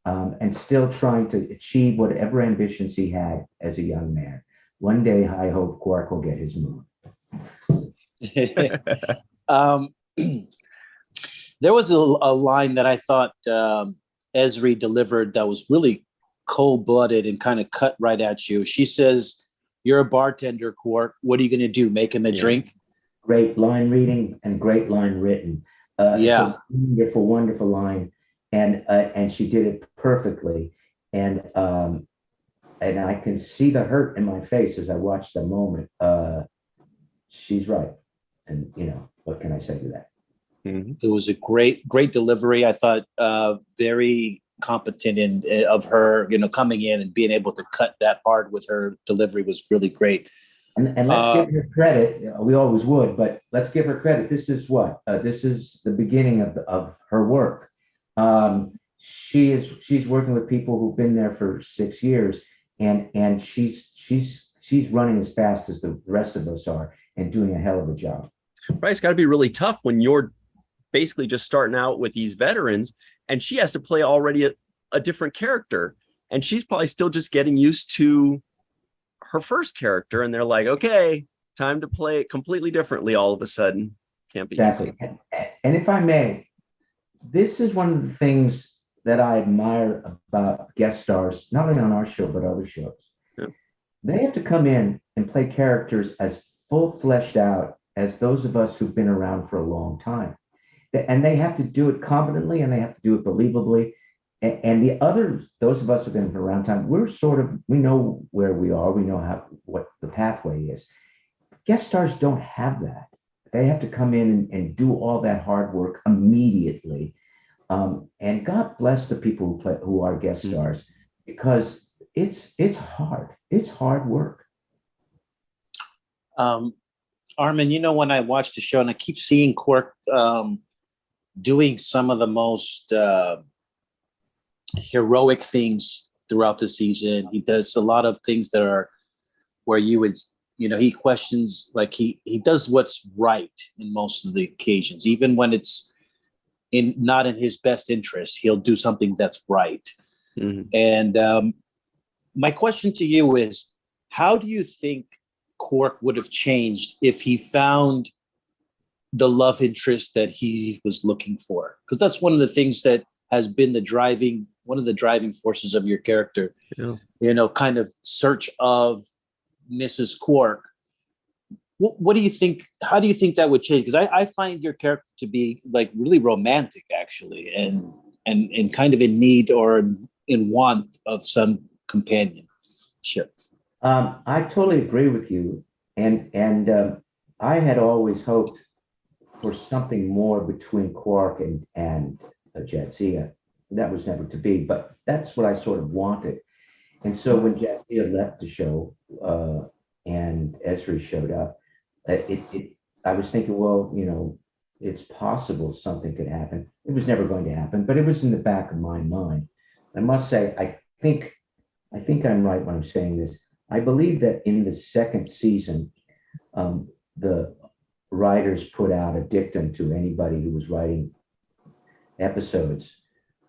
and still trying to achieve whatever ambitions he had as a young man. One day, I hope Quark will get his moon. There was a line that I thought Esri delivered that was really cold-blooded and kind of cut right at you. She says, "You're a bartender, Quark. What are you going to do? Make him a drink?" Great line reading and great line written. It's a wonderful, wonderful line, and she did it perfectly. And I can see the hurt in my face as I watch the moment. She's right, and What can I say to that? Mhm. It was a great delivery. I thought very competent of her, coming in and being able to cut that hard with her delivery was really great. And let's give her credit. We always would, but let's give her credit. This is what this is the beginning of her work. She's working with people who've been there for 6 years, and she's running as fast as the rest of us are and doing a hell of a job. Right, it's got to be really tough when you're basically just starting out with these veterans, and she has to play already a different character, and she's probably still just getting used to her first character, and they're like, okay, time to play it completely differently all of a sudden. Can't be exactly easy. And if I may, this is one of the things that I admire about guest stars, not only on our show but other shows. Yeah. They have to come in and play characters as full fleshed out as those of us who've been around for a long time, and they have to do it competently, and they have to do it believably. And the others, those of us who've been around time, we know where we are. We know what the pathway is. Guest stars don't have that. They have to come in and do all that hard work immediately. And God bless the people who are guest stars, because it's hard. It's hard work. Armin, when I watch the show and I keep seeing Quark doing some of the most heroic things throughout the season. He does a lot of things that are where you would, he questions, like he does what's right in most of the occasions, even when it's not in his best interest. He'll do something that's right. Mm-hmm. And my question to you is, how do you think Quark would have changed if he found the love interest that he was looking for? Because that's one of the things that has been one of the driving forces of your character. Yeah. Kind of search of Mrs. Quark. What do you think? How do you think that would change? Because I find your character to be like really romantic, actually, and kind of in need or in want of some companionship. I totally agree with you, and I had always hoped for something more between Quark and Jadzia. That was never to be, but that's what I sort of wanted. And so when Jadzia left the show and Ezri showed up, I was thinking, well, it's possible something could happen. It was never going to happen, but it was in the back of my mind. I must say, I think I'm right when I'm saying this. I believe that in the second season, the writers put out a dictum to anybody who was writing episodes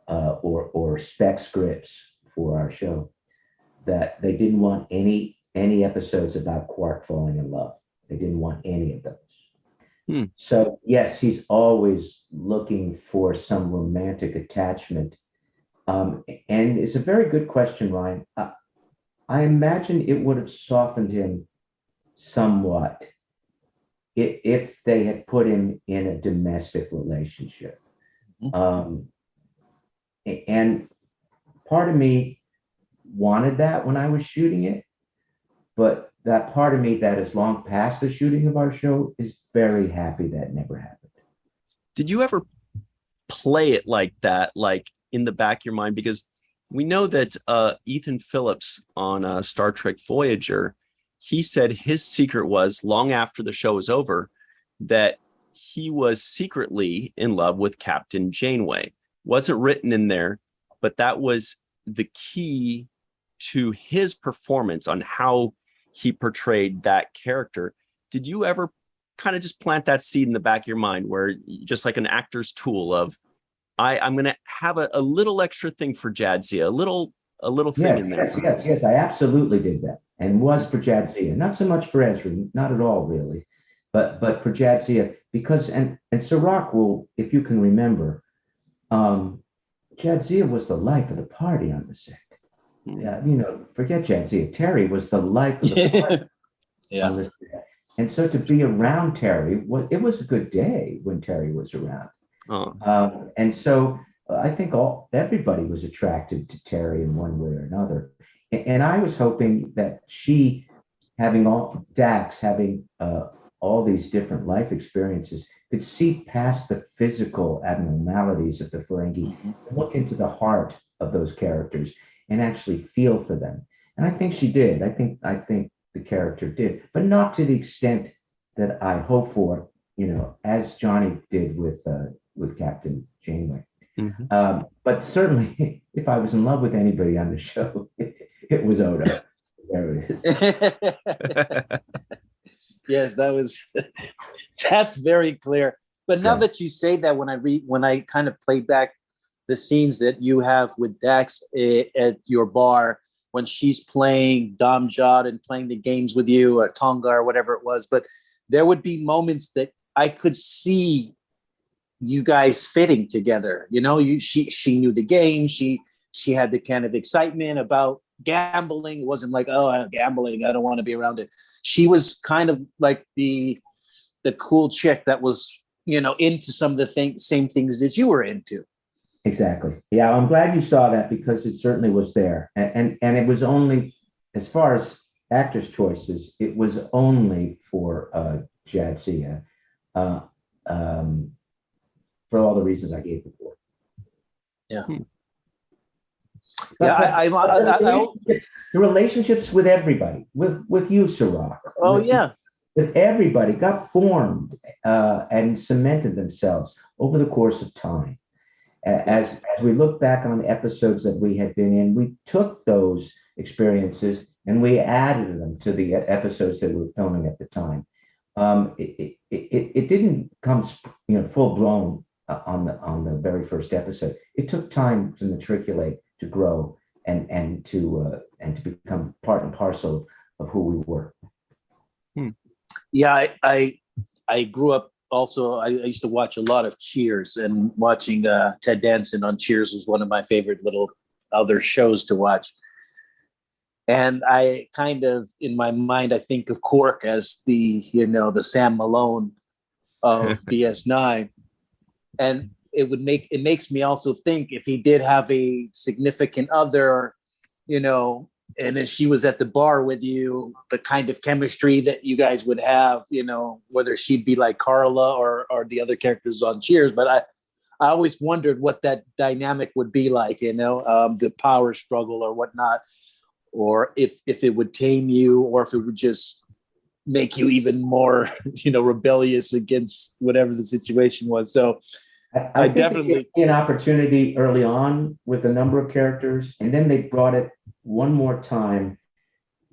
or spec scripts for our show, that they didn't want any episodes about Quark falling in love. They didn't want any of those. So yes, he's always looking for some romantic attachment. And it's a very good question, Ryan. I imagine it would have softened him somewhat if they had put him in a domestic relationship. And part of me wanted that when I was shooting it, but that part of me that is long past the shooting of our show is very happy that never happened. Did you ever play it like that, like in the back of your mind? Because we know that Ethan Phillips on Star Trek Voyager, he said his secret was, long after the show was over, that he was secretly in love with Captain Janeway. Wasn't written in there, but that was the key to his performance on how he portrayed that character. Did you ever kind of just plant that seed in the back of your mind, where just like an actor's tool of, I'm going to have a little extra thing for Jadzia, a little thing in there? Yes, I absolutely did that, and was for Jadzia, not so much for Ezri, not at all really, but for Jadzia, because and Cirroc will, if you can remember, Jadzia was the life of the party on the set. Forget Jadzia. Terry was the life of the party. On the set. And so to be around Terry, it was a good day when Terry was around. And so I think everybody was attracted to Terry in one way or another. And I was hoping that she, having all these different life experiences, could see past the physical abnormalities of the Ferengi, look into the heart of those characters and actually feel for them. And I think she did. I think the character did, but not to the extent that I hope for, as Johnny did with Captain Janeway. But certainly, if I was in love with anybody on the show, it was Odo. There it is. Yes, that's very clear. But now that you say that, when I kind of play back the scenes that you have with Dax at your bar, when she's playing Dom Jod and playing the games with you, or Tonga or whatever it was, but there would be moments that I could see you guys fitting together. She knew the game. She had the kind of excitement about gambling. It wasn't like, oh, I'm gambling, I don't want to be around it. She was kind of like the cool chick that was, into some of the same things that you were into. Exactly. Yeah, I'm glad you saw that, because it certainly was there. And it was only, as far as actors' choices, it was only for Jadzia, for all the reasons I gave before. Yeah. The relationships with everybody, with you, Cirroc. Oh, yeah. With everybody got formed and cemented themselves over the course of time. As we look back on the episodes that we had been in, we took those experiences and we added them to the episodes that we were filming at the time. It didn't come, full blown on the very first episode. It took time to matriculate, to grow, and to become part and parcel of who we were. Yeah, I grew up. Also, I used to watch a lot of Cheers, and watching Ted Danson on Cheers was one of my favorite little other shows to watch. And I kind of, in my mind, I think of Quark as the Sam Malone of DS9. And it makes me also think, if he did have a significant other, and if she was at the bar with you, the kind of chemistry that you guys would have, whether she'd be like Carla or the other characters on Cheers. But I always wondered what that dynamic would be like, the power struggle or whatnot, or if it would tame you, or if it would just make you even more, rebellious against whatever the situation was. So I definitely an opportunity early on with a number of characters, and then they brought it one more time.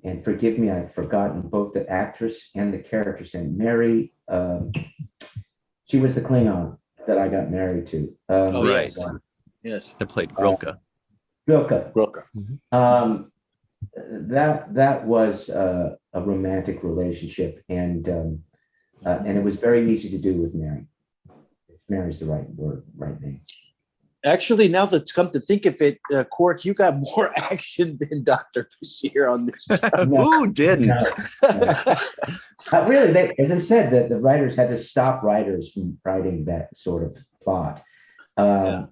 And forgive me, I've forgotten both the actress and the character's name. Mary, she was the Klingon that I got married to. Right. Yes. That played Grilka. Grilka. Mm-hmm. That was a romantic relationship, and it was very easy to do with Mary. Mary's the right name. Actually, now that's come to think of it, Quark, you got more action than Dr. Bashir on this show. Who didn't? Really, as I said, the writers had to stop writers from writing that sort of plot. And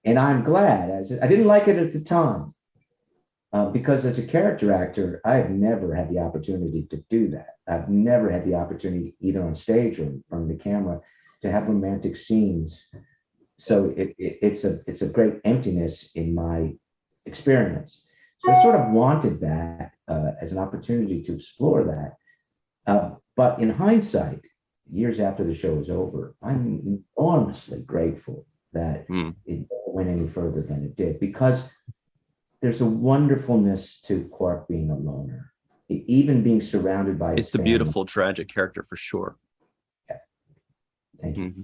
I'm glad. I didn't like it at the time, because as a character actor, I've never had the opportunity to do that. I've never had the opportunity, either on stage or in front of the camera, to have romantic scenes. So it's a great emptiness in my experience. So I sort of wanted that as an opportunity to explore that. But in hindsight, years after the show was over, I'm enormously grateful that it went any further than it did, because there's a wonderfulness to Quark being a loner, even being surrounded by. It's the family. Beautiful, tragic character for sure. Thank you. Mm-hmm.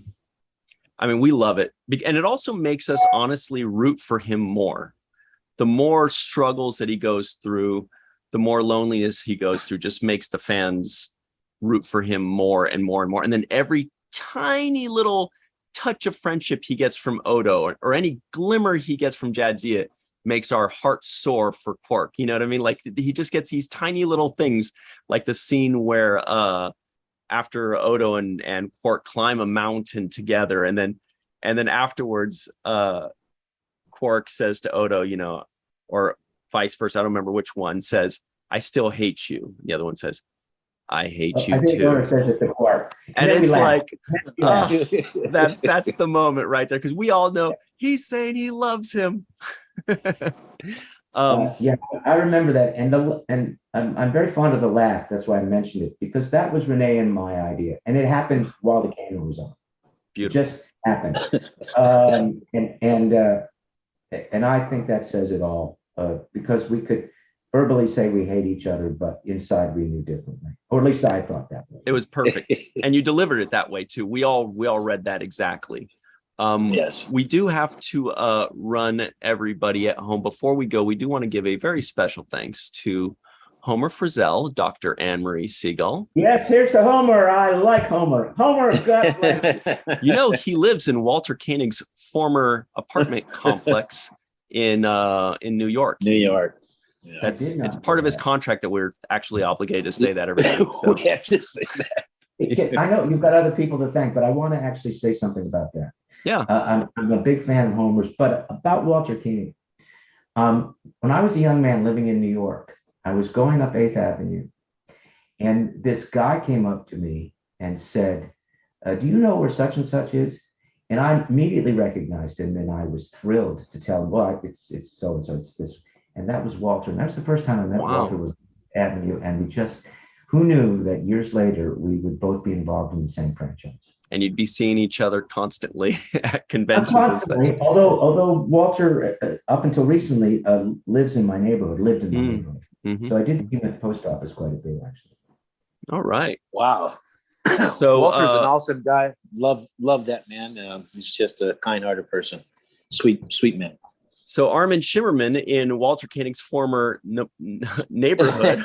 I mean, we love it. And it also makes us honestly root for him more. The more struggles that he goes through, the more loneliness he goes through, just makes the fans root for him more and more and more. And then every tiny little touch of friendship he gets from Odo, or any glimmer he gets from Jadzia, makes our heart soar for Quark. You know what I mean? Like, he just gets these tiny little things, like the scene where after Odo and Quark climb a mountain together, and then afterwards Quark says to Odo, or vice versa, I don't remember which one, says, "I still hate you." The other one says, "I hate you I think too." Gruner says it to Quark. And then we it's laugh. like, that's the moment right there, because we all know he's saying he loves him. Yeah, I remember that, and I'm very fond of the laugh. That's why I mentioned it, because that was Renee and my idea, and it happened while the camera was on. Beautiful. It just happened, and I think that says it all, because we could verbally say we hate each other, but inside we knew differently, or at least I thought that way. It was perfect, and you delivered it that way too. We all read that exactly. Yes. We do have to run everybody at home. Before we go, we do want to give a very special thanks to Homer Frizzell, Dr. Marie Segal. Yes, here's the Homer. I like Homer. Homer got You know, he lives in Walter Koenig's former apartment complex in New York. New York. Yeah. It's part of his contract that we're actually obligated to say that every week. So. We have to say that. I know you've got other people to thank, but I want to actually say something about that. Yeah. I'm a big fan of Homer's, but about Walter Koenig. When I was a young man living in New York, I was going up 8th Avenue, and this guy came up to me and said, do you know where such and such is? And I immediately recognized him, and I was thrilled to tell him, well, it's so-and-so, it's this. And that was Walter. And that was the first time I met Walter, was Avenue. And who knew that years later, we would both be involved in the same franchise. And you'd be seeing each other constantly at conventions. Constantly, although Walter, up until recently, lived in my neighborhood. Mm-hmm. So I did see him at the post office quite a bit, actually. All right. Wow. So Walter's an awesome guy. Love that man. He's just a kind-hearted person. Sweet man. So Armin Shimerman in Walter Koenig's former neighborhood,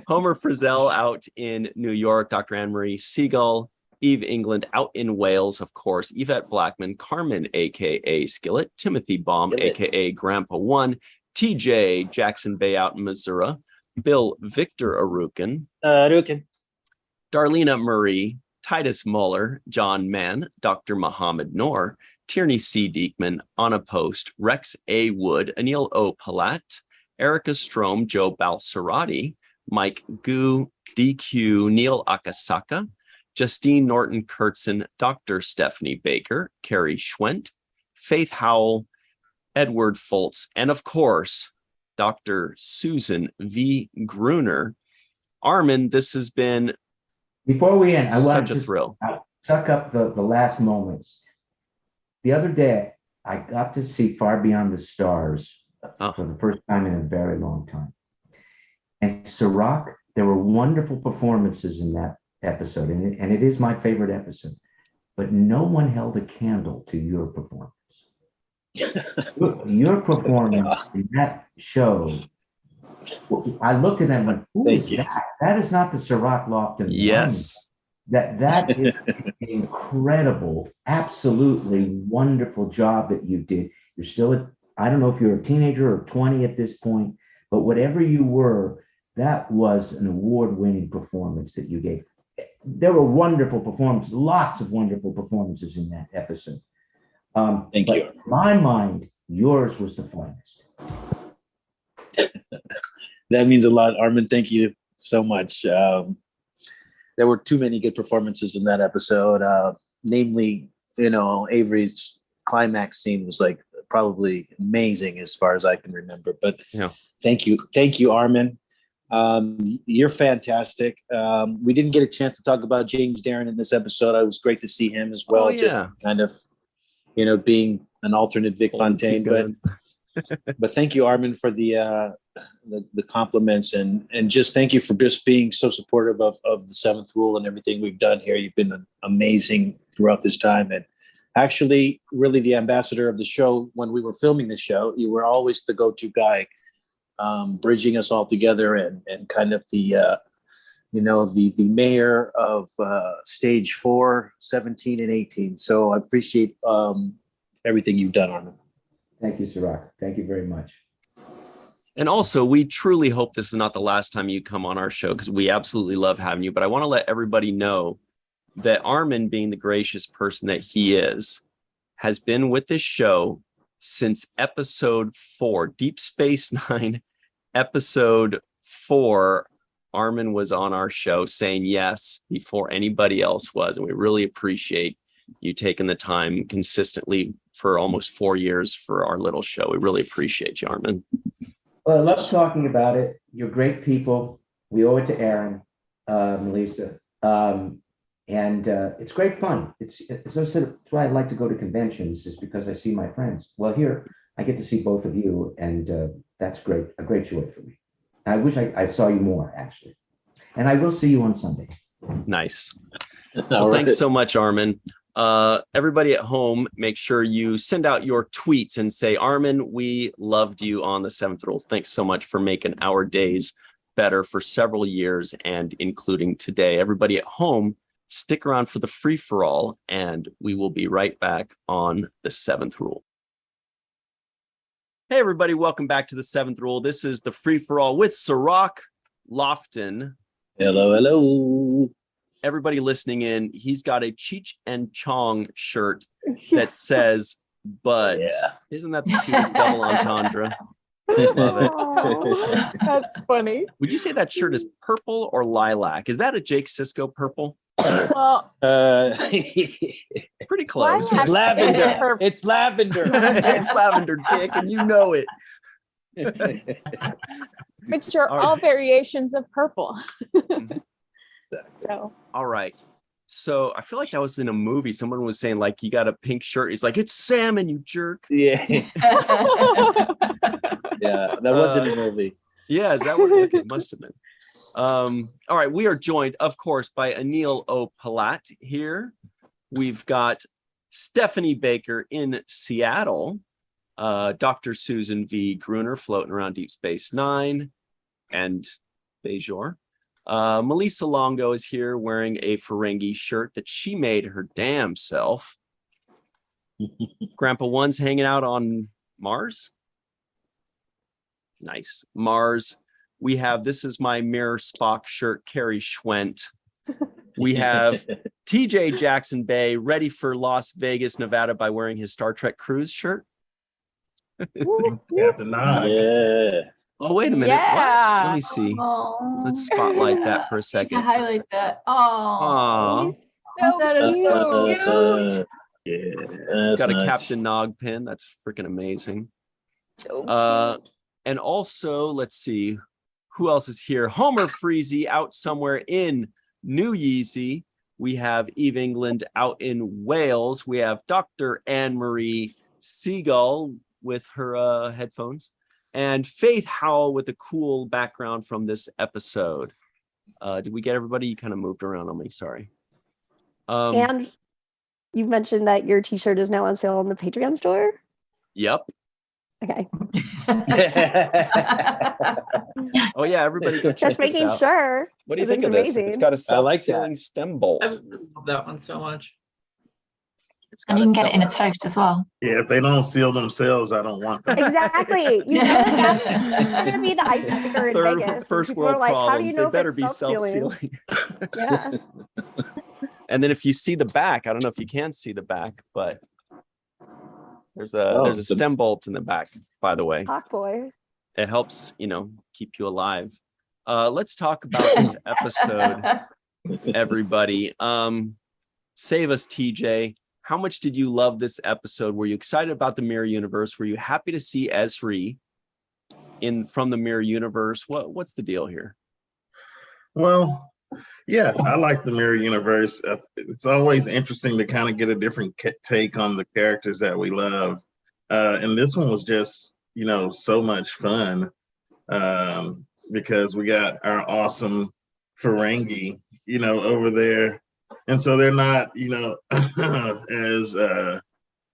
Homer Frizzell out in New York, Dr. Marie Segal, Eve England out in Wales, of course, Yvette Blackmon, Carmen, aka Skillet, Timothy Baum, aka Grandpa One, TJ Jackson-Bey out in Missouri, Bill Victor Arucan, Darlena Marie, Titus Mohler, John Mann, Dr. Mohamed Noor, Tierney C. Dieckmann, Anna Post, Rex A. Wood, Anil O. Polat, Erika Stroem, Joe Balsarati, Mike Gu, DQ, Neal Akasaka, Justine Norton-Kertson, Dr. Stephanie Baker, Carrie Schwent, Faith Howell, Edward Foltz, and of course, Dr. Susan V. Gruner. Armin, this has been before we end, I want such a thrill. Suck up the last moments. The other day, I got to see Far Beyond the Stars for the first time in a very long time. And Cirroc, there were wonderful performances in that episode, and it is my favorite episode. But no one held a candle to your performance. Your performance in that show, I looked at them and went, who is that? That is not the Cirroc Lofton. Yes. That is an incredible, absolutely wonderful job that you did. You're still I don't know if you're a teenager or 20 at this point, but whatever you were, that was an award-winning performance that you gave. There were wonderful performances, lots of wonderful performances in that episode. Thank you. In my mind, yours was the finest. That means a lot, Armin. Thank you so much. There were too many good performances in that episode. Namely, Avery's climax scene was like probably amazing as far as I can remember. But thank you, Armin. You're fantastic. We didn't get a chance to talk about James Darren in this episode. It was great to see him as well. Just kind of, being an alternate Vic Fontaine. But thank you, Armin, for the compliments and just thank you for just being so supportive of the Seventh Rule and everything we've done here. You've been amazing throughout this time, and actually really the ambassador of the show. When we were filming the show, you were always the go-to guy, bridging us all together and kind of the mayor of stage 4, 17 and 18. So I appreciate everything you've done, Armin. Thank you, Cirroc. Thank you very much. And also, we truly hope this is not the last time you come on our show, because we absolutely love having you. But I want to let everybody know that Armin, being the gracious person that he is, has been with this show since episode 4, Deep Space Nine, episode 4, Armin was on our show saying yes before anybody else was. And we really appreciate you taking the time consistently for almost 4 years for our little show. We really appreciate you, Armin. Well, I love talking about it. You're great people. We owe it to Aaron, Melissa. And it's great fun. It's why I like to go to conventions, is because I see my friends. Well, here I get to see both of you, and that's great, a great joy for me. I wish I saw you more, actually. And I will see you on Sunday. Nice. Well, thanks so much, Armin. Everybody at home, make sure you send out your tweets and say, Armin, we loved you on the Seventh Rules. Thanks so much for making our days better for several years and including today. Everybody at home, stick around for the free-for-all, and we will be right back on the Seventh Rule. Hey, everybody, welcome back to the Seventh Rule. This is the free-for-all with Cirroc, Lofton. Hello. Everybody listening in, he's got a Cheech and Chong shirt that says Buds. Yeah. Isn't that the cutest double entendre? Love it. Oh, that's funny. Would you say that shirt is purple or lilac? Is that a Jake Sisko purple? Well, Pretty close. Lilac. Lavender. It's lavender. It's lavender, Dick, and you know it. picture All all right. variations of purple. So All right. So I feel like that was in a movie. Someone was saying, like, you got a pink shirt. He's like, it's salmon, you jerk. Yeah. Yeah, that wasn't a movie. Yeah, is that what it must have been? All right, we are joined, of course, by Anil O. Polat here. We've got Stephanie Baker in Seattle, Dr. Susan V. Gruner floating around Deep Space Nine, and Bejor. Melissa Longo is here wearing a Ferengi shirt that she made her damn self. Grandpa One's hanging out on Mars. Nice. Mars. We have, this is my Mirror Spock shirt, Carrie Schwent. We have TJ Jackson-Bey ready for Las Vegas, Nevada by wearing his Star Trek cruise shirt. Got the nod. Yeah. Oh, wait a minute. Yeah. What? Let me see. Oh, Let's spotlight that for a second. highlight that. Oh, Aw. so that is so cute. cute. Yeah. It's got a nice. Captain Nog pin. That's freaking amazing. So cute. And also, let's see, who else is here? Homer Freezy out somewhere in New Yeezy. We have Eve England out in Wales. We have Dr. Anne-Marie Segal with her headphones. And Faith Howell with a cool background from this episode. Did we get everybody? You kind of moved around on me. Sorry. And you mentioned that your t-shirt is now on sale on the Patreon store. Yep. Okay. Oh yeah, everybody go check Just this making out. sure. What do you This think is of this? amazing. It's got a I like that. self-sealing stem bolt. I love that one so much. It's And got you a can get it in a self- tote as well. Yeah, if they don't seal themselves, I don't want them. Exactly. You know, that's going to be the icebreaker in Third- Vegas. First People are world like, how do problems. you know They if better it's be self-sealing? self-sealing. Yeah. And then if you see the back, I don't know if you can see the back, but there's a Oh, there's a the- stem bolt in the back, by the way. Hawk boy. It helps, keep you alive. Let's talk about this episode, everybody. Save us, TJ. How much did you love this episode? Were you excited about the Mirror Universe? Were you happy to see Esri from the Mirror Universe? What's the deal here? Well, yeah, I like the Mirror Universe. It's always interesting to kind of get a different take on the characters that we love. And this one was just, so much fun because we got our awesome Ferengi, over there. And so they're not,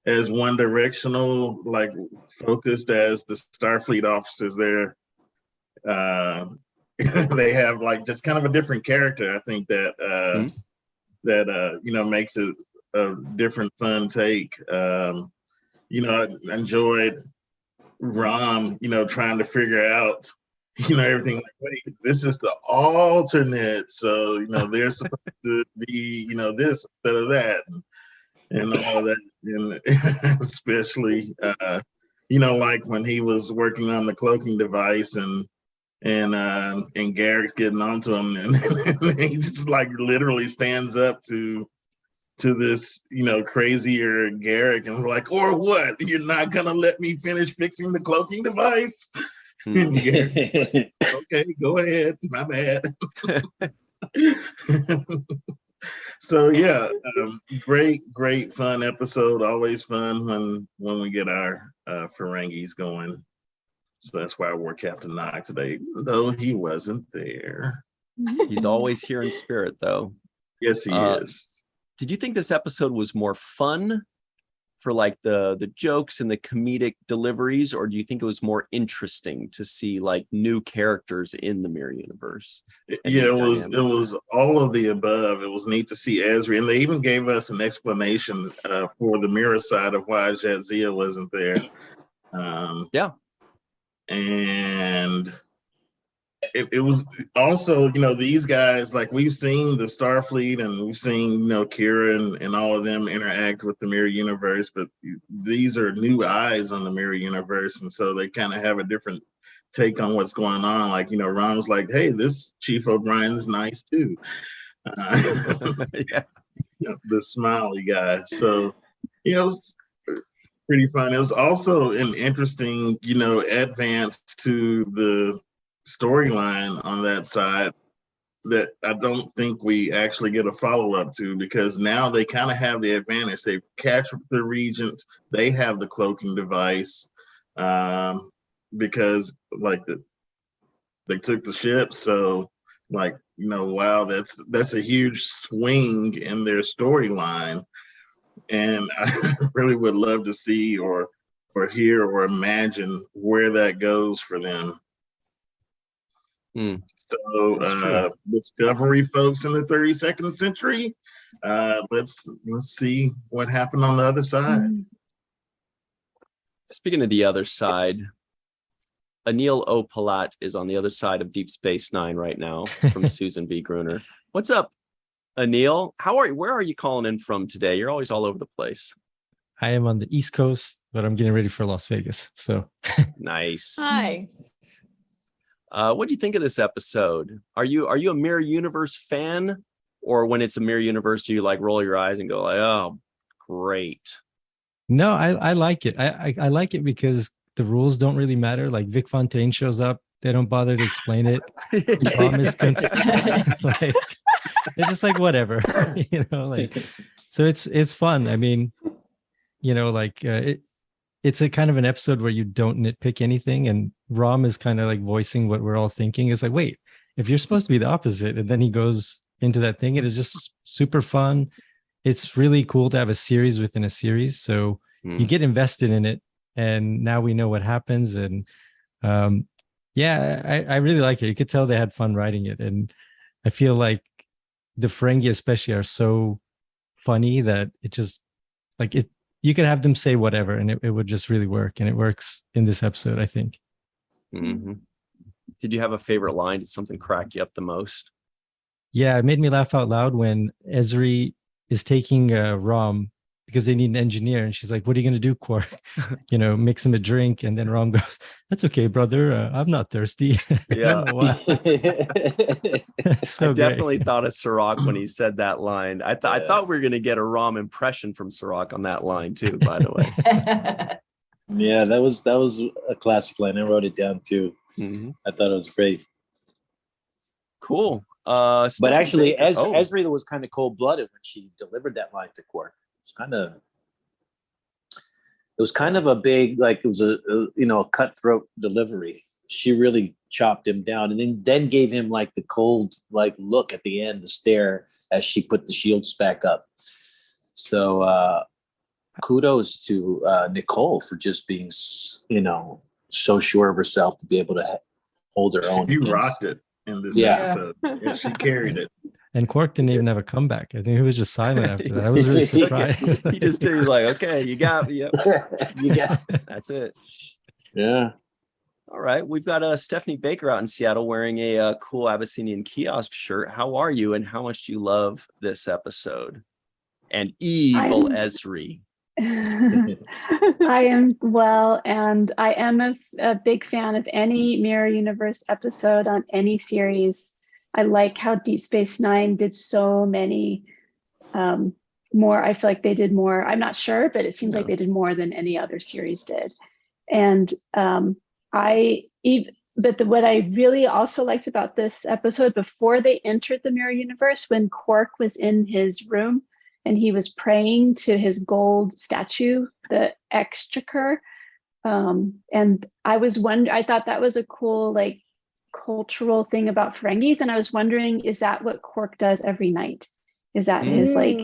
as one directional, like focused as the Starfleet officers there. They have like just kind of a different character. I think that makes it a different fun take. I enjoyed Rom, trying to figure out, everything like, wait, this is the alternate. So, they're supposed to be, this instead of that and all that. And especially, like when he was working on the cloaking device and and Garrick's getting onto him, and he just like literally stands up to this, crazier Garrick, and like, or what? You're not gonna let me finish fixing the cloaking device? And Garrick's like, okay, go ahead. My bad. So yeah, great fun episode. Always fun when we get our Ferengis going. So that's why I wore Captain Nog today, though he wasn't there. He's always here in spirit, though. Yes, he is. Did you think this episode was more fun for like the jokes and the comedic deliveries, or do you think it was more interesting to see like new characters in the Mirror Universe? Yeah, it was all of the above. It was neat to see Ezri, and they even gave us an explanation for the mirror side of why Jadzia wasn't there. Yeah. And it was also, these guys, like we've seen the Starfleet and we've seen, Kira and all of them interact with the Mirror Universe, but these are new eyes on the Mirror Universe. And so they kind of have a different take on what's going on. Like, Ron was like, hey, this Chief O'Brien's nice too. Yeah. The smiley guy. So, it was pretty fun. It was also an interesting, advance to the storyline on that side that I don't think we actually get a follow-up to, because now they kind of have the advantage. They've captured the Regent. They have the cloaking device because like they took the ship. So like, wow, that's a huge swing in their storyline. And I really would love to see or hear or imagine where that goes for them. So Discovery folks in the 32nd century, let's see what happened on the other side. Speaking of the other side, Anil O. Polat is on the other side of Deep Space Nine right now from Susan B. Gruner. What's up, Anil? Where are you calling in from today? You're always all over the place. I am on the East Coast, but I'm getting ready for Las Vegas. So nice. Nice. What do you think of this episode? Are you a Mirror Universe fan, or when it's a Mirror Universe, do you like roll your eyes and go like, "Oh, great"? No, I like it. I like it because the rules don't really matter. Like Vic Fontaine shows up, they don't bother to explain it. Baum is confused. Like they're just like whatever, So it's fun. I mean, it's a kind of an episode where you don't nitpick anything, and Rom is kind of like voicing what we're all thinking. It's like, wait, if you're supposed to be the opposite, and then he goes into that thing, it is just super fun. It's really cool to have a series within a series, so you get invested in it, and now we know what happens. And I really like it. You could tell they had fun writing it, and I feel like the Ferengi especially are so funny that it just like it. You could have them say whatever, and it would just really work. And it works in this episode, I think. Mm-hmm. Did you have a favorite line? Did something crack you up the most? Yeah, it made me laugh out loud when Ezri is taking Rom because they need an engineer. And she's like, what are you going to do, Quark? Mix him a drink. And then Rom goes, that's okay, brother. I'm not thirsty. Yeah. So I definitely thought of Cirroc when he said that line. I thought we were going to get a Rom impression from Cirroc on that line too, by the way. Yeah, that was a classic line. I wrote it down too. Mm-hmm. I thought it was great. Cool. But actually, Ezri was kind of cold-blooded when she delivered that line to Quark. It was kind of a big, like it was a cutthroat delivery. She really chopped him down, and then gave him like the cold like look at the end, the stare as she put the shields back up. So kudos to Nicole for just being so sure of herself to be able to hold her own. She rocked it in this episode. Yeah, she carried it. And Quark didn't even have a comeback. I think he was just silent after that. I was really surprised. He just did like, okay, you got me. Yep. You got it. That's it. Yeah. All right. We've got Stephanie Baker out in Seattle wearing a cool Abyssinian kiosk shirt. How are you, and how much do you love this episode? And evil Ezri. I am well, and I am a big fan of any Mirror Universe episode on any series. I like how Deep Space Nine did so many more. I feel like they did more. I'm not sure, but it seems like they did more than any other series did. And what I really also liked about this episode, before they entered the Mirror Universe, when Quark was in his room and he was praying to his gold statue, the Exchequer, and I thought that was a cool like cultural thing about Ferengis, and I was wondering, is that what Quark does every night? Is that his like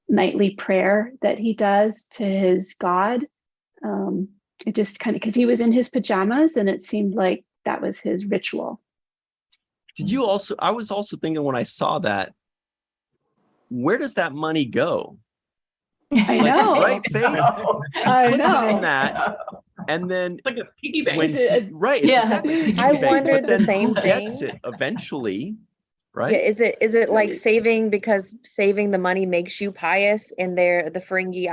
nightly prayer that he does to his god? It just kind of, because he was in his pajamas and it seemed like that was his ritual. I was also thinking when I saw that, where does that money go? I know. Right, Faith? I Puts know. it in that, and then It's like a piggy bank. right, it's Yeah. exactly it's a piggy I bank, wondered but the then same who gets thing. it eventually, right? Yeah, is it like saving because saving the money makes you pious in the Ferengi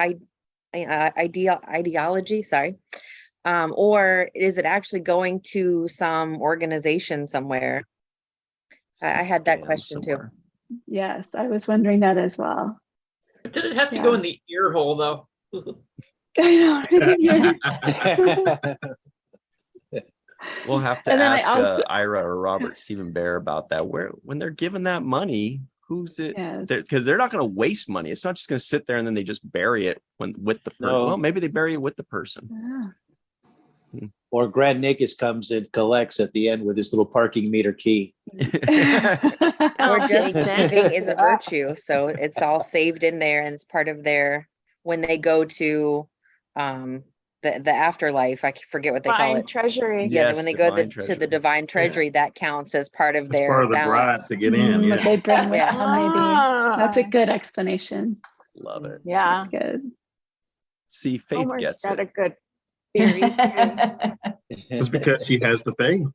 ideology? Sorry, or is it actually going to some organization somewhere? I had that question too. Yes, I was wondering that as well. Did it have to go in the ear hole though? I know. We'll have to And then I ask also- Ira or Robert Stephen Bear about that. When they're given that money, who's it? Yes. Because they're not going to waste money. It's not just going to sit there and then they just bury it with the person. No. Well, maybe they bury it with the person. Yeah. Or Grand Nakus comes and collects at the end with his little parking meter key. Or I'll just take that. saving is a virtue, so it's all saved in there, and it's part of their when they go to the afterlife. I forget what they call Divine it. treasury. Yeah, Yes, when they go divine to the treasury. divine treasury, that counts as part of It's their part of the balance. bribe to get in. What Yeah. they bring with Yeah. them, maybe. That's a good explanation. Love it. Yeah. That's good. See, Faith Homer's gets got it. a good theory too. It's because she has the faith.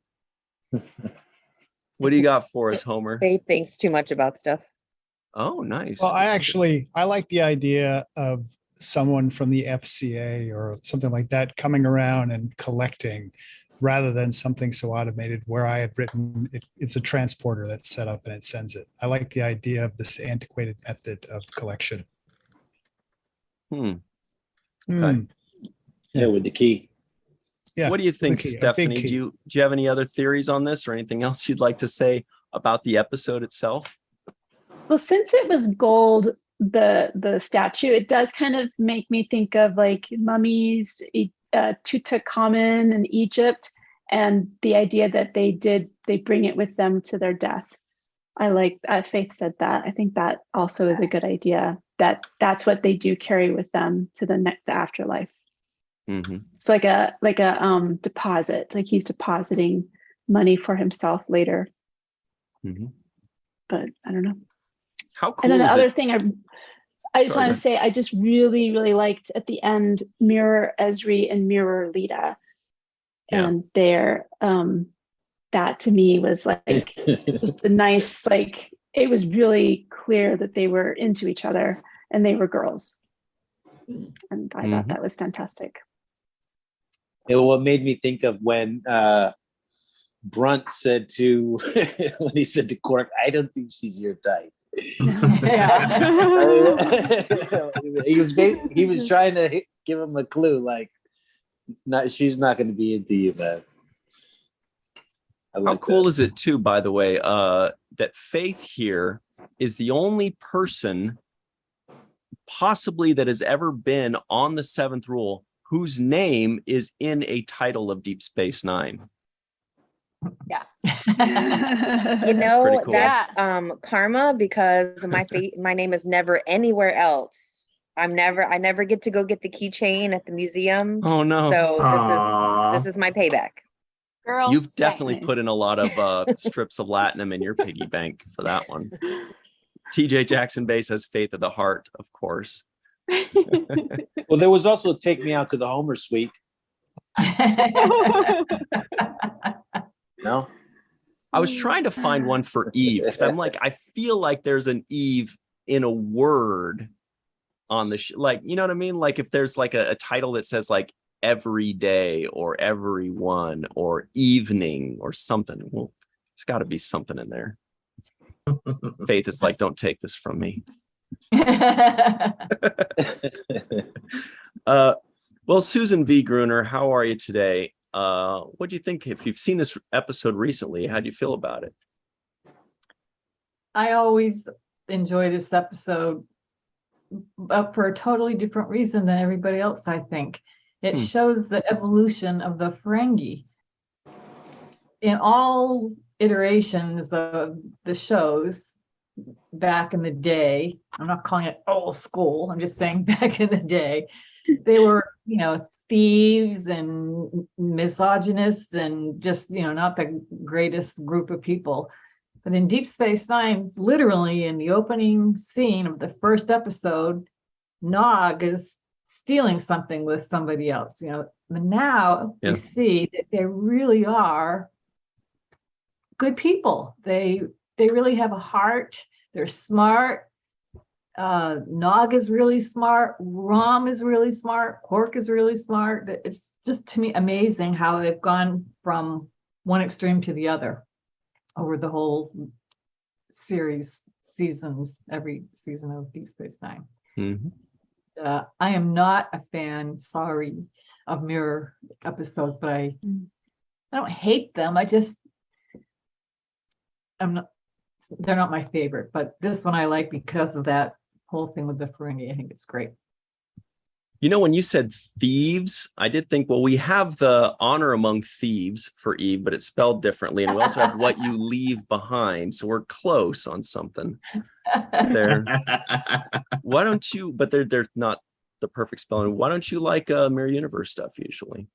What do you got for us, Homer? Faith thinks too much about stuff. Oh, nice. Well, I like the idea of someone from the FCA or something like that coming around and collecting rather than something so automated where I had written it's a transporter that's set up and it sends it. I like the idea of this antiquated method of collection. Okay. Yeah, with the key. Yeah. What do you think, the key, a big Stephanie? key. Do you have any other theories on this or anything else you'd like to say about the episode itself? Well, since it was gold, the statue, it does kind of make me think of like mummies, Tutankhamun in Egypt, and the idea that they bring it with them to their death. I like Faith said that. I think that also is a good idea. That's what they do carry with them to the afterlife. Mm-hmm. It's like a deposit. It's like he's depositing money for himself later. Mm-hmm. But I don't know. How cool And then the is other it? thing I just Sorry, want to say, I just really, really liked at the end Mirror Esri and Mirror Lita. Yeah. And that to me was like just a nice, like, it was really clear that they were into each other and they were girls. And I thought that was fantastic. What made me think of when Brunt said to when he said to Quark, "I don't think she's your type." he was trying to give him a clue, like she's not going to be into you, man. How cool is it too, by the way, that Faith here is the only person possibly that has ever been on the seventh rule whose name is in a title of Deep Space Nine. Yeah. pretty cool. That's karma, because my name is never anywhere else. I never get to go get the keychain at the museum. Oh no. So this is my payback. Girl, You've definitely put in a lot of strips of Latinum in your piggy bank for that one. TJ Jackson-Bey says Faith of the Heart, of course. Well, there was also Take Me Out to the Homer Suite. No? I was trying to find one for Eve because I'm like, I feel like there's an Eve in a word. on the like, you know what I mean? Like if there's like a title that says like every day or everyone or evening or something, well, there's got to be something in there. Faith is like, don't take this from me. Well, Susan V. Gruner, how are you today? What do you think? If you've seen this episode recently, how do you feel about it? I always enjoy this episode, but for a totally different reason than everybody else, I think. It shows the evolution of the Ferengi. In all iterations of the shows back in the day, I'm not calling it old school, I'm just saying back in the day, they were, thieves and misogynists and just, not the greatest group of people. But in Deep Space Nine, literally in the opening scene of the first episode, Nog is stealing something with somebody else. But now you see that they really are good people. They really have a heart. They're smart. Nog is really smart. Rom is really smart. Quark is really smart. It's just, to me, amazing how they've gone from one extreme to the other over the whole seasons, every season of Deep Space Nine. I am not a fan, sorry, of mirror episodes, but I don't hate them. They're not my favorite, but this one I like because of that whole thing with the Ferengi. I think it's great. When you said thieves, I did think, well, we have the honor among thieves for Eve, but it's spelled differently. And we also have what you leave behind. So we're close on something there. Why don't you, but they're not the perfect spelling. Why don't you like Mirror Universe stuff usually?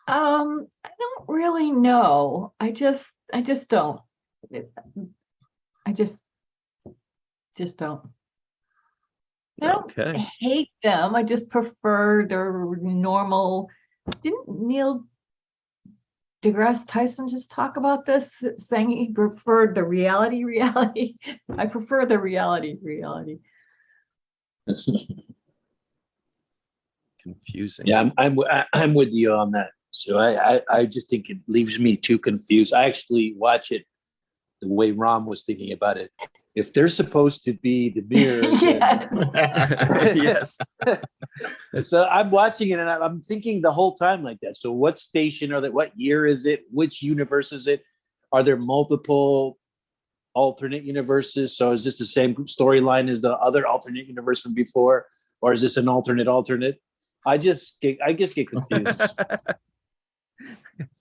I don't really know. I just don't. I just don't. I don't hate them. I just prefer their normal. Didn't Neil deGrasse Tyson just talk about this, saying he preferred the reality? I prefer the reality. Confusing. Yeah, I'm with you on that. So I just think it leaves me too confused. I actually watch it the way Rom was thinking about it. If they're supposed to be the mirror, yes. So I'm watching it and I'm thinking the whole time like that. So what station are they? What year is it? Which universe is it? Are there multiple alternate universes? So is this the same storyline as the other alternate universe from before, or is this an alternate? I just get confused.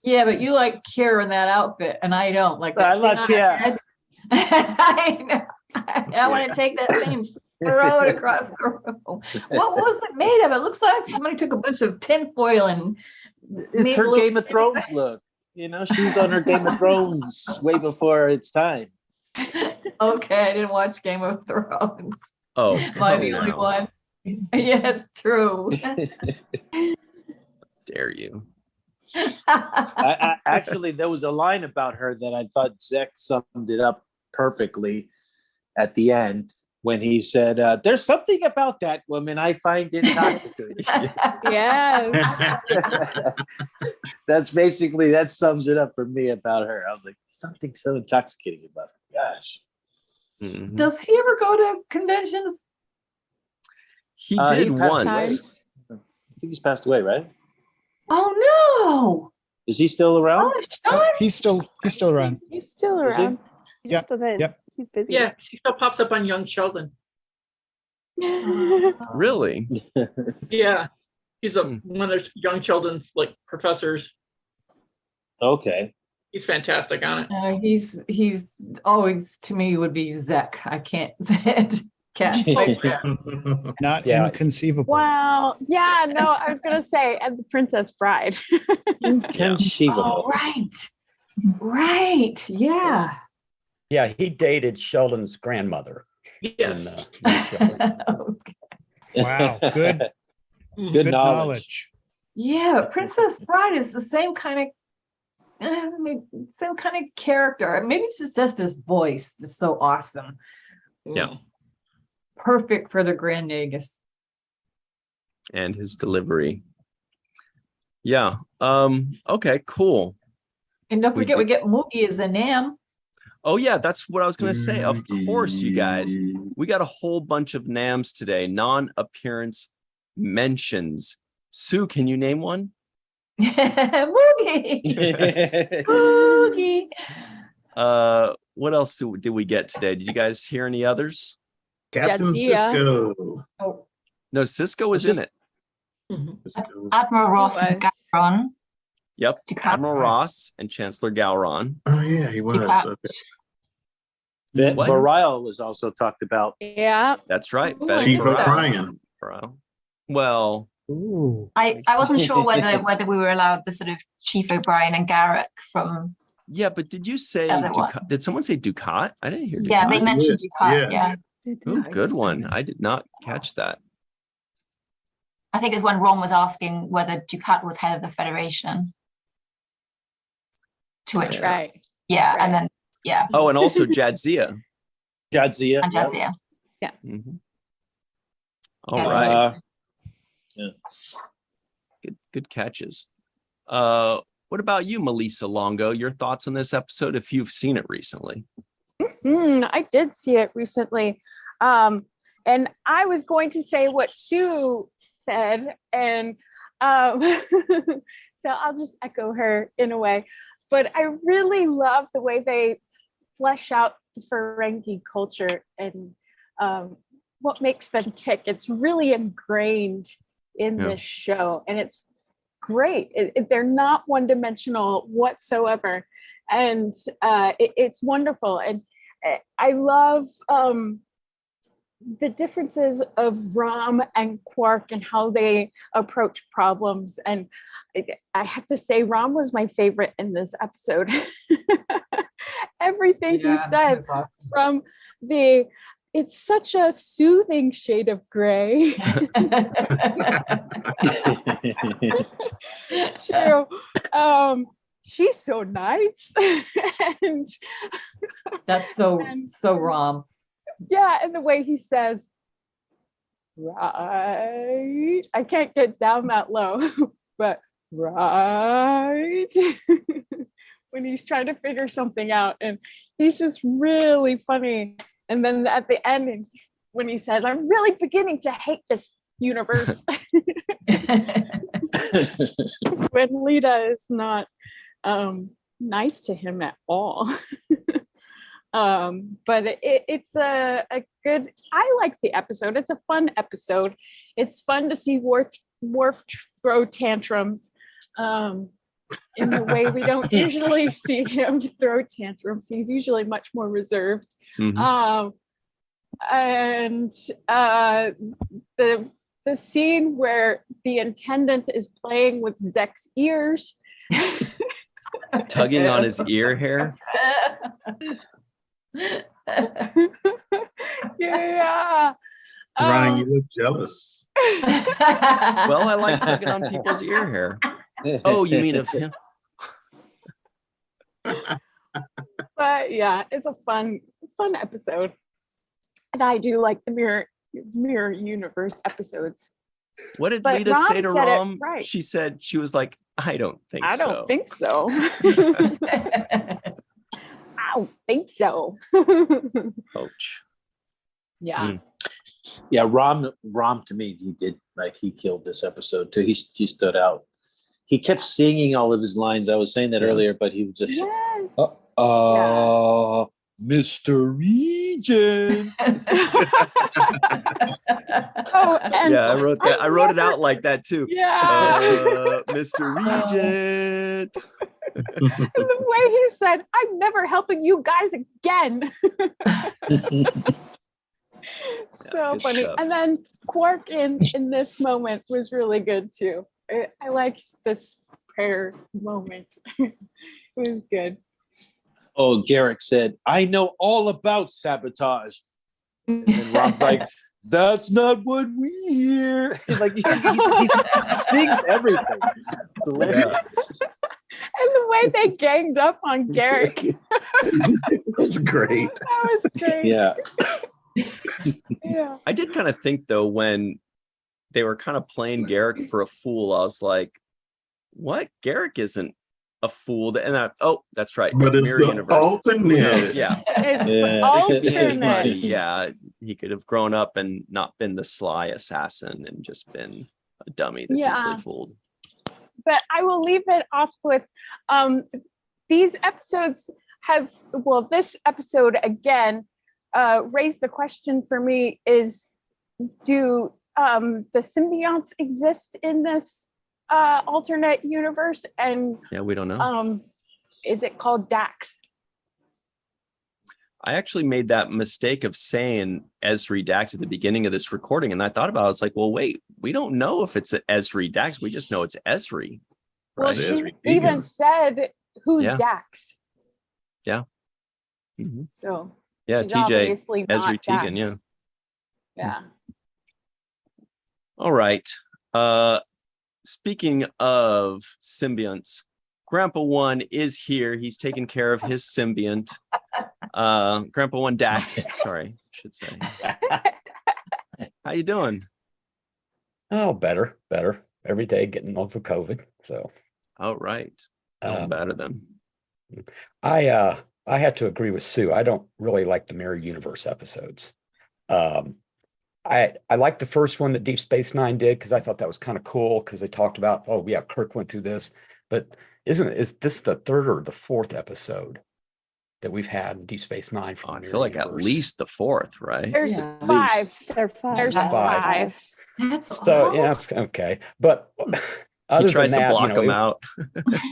Yeah, but you like Kira in that outfit, and I don't. Like I love Kira. I know. I want to take that thing and throw it across the room. What was it made of? It looks like somebody took a bunch of tinfoil and it's her Game of Thrones look. She's on her Game of Thrones way before its time. Okay, I didn't watch Game of Thrones. Oh, Am I the only one? Yes, true. Dare you? I actually, there was a line about her that I thought Zek summed it up perfectly at the end when he said, there's something about that woman I find intoxicating. Yes. That sums it up for me about her. I was like, something so intoxicating about her. Gosh. Mm-hmm. Does he ever go to conventions? He did once. I think he's passed away, right? Oh no! Is he still around? He's still around. He's still around. He Yep. just doesn't. Yep. He's busy. Yeah, she still pops up on Young Sheldon. Really? Yeah, he's one of Young Sheldon's professors. Okay. He's fantastic on it. He's always, to me, would be Zek. I can't. Not inconceivable. Wow. Yeah, no, I was gonna say, and the Princess Bride. Inconceivable. Oh, right. Yeah. Yeah, he dated Sheldon's grandmother. Yes. Wow. Good knowledge. Yeah, Princess Bride is the same kind of character. Maybe it's just his voice is so awesome. Yeah. perfect for the Grand Nagus. And his delivery. Yeah. Okay, cool. And don't forget, we get Moogie as a Nam. Oh yeah, that's what I was going to say. Of course, you guys. We got a whole bunch of NAMs today, non-appearance mentions. Sue, can you name one? Moogie. Moogie. What else did we get today? Did you guys hear any others? Captain Sisko. Oh. No, Sisko was in it. Admiral Ross and Gowron. Yep, Admiral Ross and Chancellor Gowron. Oh yeah, he was. Okay. Varial was also talked about. Yeah, that's right. Chief O'Brien. Well, I wasn't sure whether we were allowed the sort of Chief O'Brien and Garrick from. Yeah, but did you say Ducat? Did someone say Ducat? I didn't hear Ducat. Yeah, they mentioned Ducat. Yeah. Ooh, good one. I did not catch that. I think it's when Ron was asking whether Ducat was head of the Federation. To which, right. Yeah, right. And then Oh, and also Jadzia. Jadzia. And Jadzia. Yeah. Mm-hmm. All right. Yeah. Good catches. What about you, Melissa Longo? Your thoughts on this episode if you've seen it recently? I did see it recently. And I was going to say what Sue said, and so I'll just echo her in a way. But I really love the way they flesh out the Ferengi culture and what makes them tick. It's really ingrained in this show, and it's great. They're not one-dimensional whatsoever, and it's wonderful. And I love the differences of Rom and Quark and how they approach problems. And I have to say, Rom was my favorite in this episode. Everything he said, awesome. From it's such a soothing shade of gray. She's so nice. And that's so Rom. Yeah, and the way he says, right. I can't get down that low, but right. When he's trying to figure something out, and he's just really funny. And then at the end, when he says, I'm really beginning to hate this universe. When Lita is not nice to him at all. But it's a good, I like the episode. It's a fun episode. It's fun to see Worf throw tantrums in the way we don't usually see him throw tantrums. He's usually much more reserved. Mm-hmm. And the scene where the intendant is playing with Zek's ears. Tugging on his ear hair. Yeah. Ryan, you look jealous. Well, I like tugging on people's ear hair. Oh, you mean of him? But yeah, it's a fun episode. And I do like the mirror universe episodes. What did But Lita Rom say to said it Rom? right. She said, she was like, I don't think so. I don't think so. I don't think so. Coach. Yeah. Yeah, Rom to me, he killed this episode too. He stood out. He kept singing all of his lines. I was saying that earlier, but he was just Mr. Regent. I wrote that. I wrote it out like that too. Yeah. Mr. Regent. And the way he said, I'm never helping you guys again. So funny. Stuff. And then Quark in this moment was really good too. I liked this prayer moment. It was good. Oh, Garrick said, I know all about sabotage. And Rob's like, that's not what we hear. Like he sings everything. Hilarious. And the way they ganged up on Garrick. That was great. That was great. Yeah. Yeah. I did kind of think though, when they were kind of playing Garrick for a fool, I was like, what? Garrick isn't a fool. That's right. But it's Mirror the universe. alternate. Yeah. It's alternate. Yeah. He could have grown up and not been the sly assassin and just been a dummy that's easily fooled. But I will leave it off with these episodes have, well, this episode again raised the question for me is, do the symbionts exist in this alternate universe? And yeah, we don't know. Is it called Dax? I actually made that mistake of saying Esri Dax at the beginning of this recording, and I thought about it. I was like, well, wait, we don't know if it's Esri Dax. We just know it's Esri. Well, Right? she even said, "Who's Dax?" Yeah. Mm-hmm. So yeah, she's TJ obviously not Esri Tegan. Dax. Yeah. Yeah. All right. Speaking of symbionts, Grandpa One is here. He's taking care of his symbiont. Grandpa One Dax, sorry, I should say. How you doing? Oh, better. Every day getting over COVID. So. Oh, right. Better than. I have to agree with Sue. I don't really like the Mirror Universe episodes. I liked the first one that Deep Space Nine did because I thought that was kind of cool because they talked about, oh yeah, Kirk went through this, but is this the third or the fourth episode that we've had in Deep Space Nine from I feel like at least the fourth, right? There's five. There's five. So yeah, it's okay. But other he tries than that, to block them out.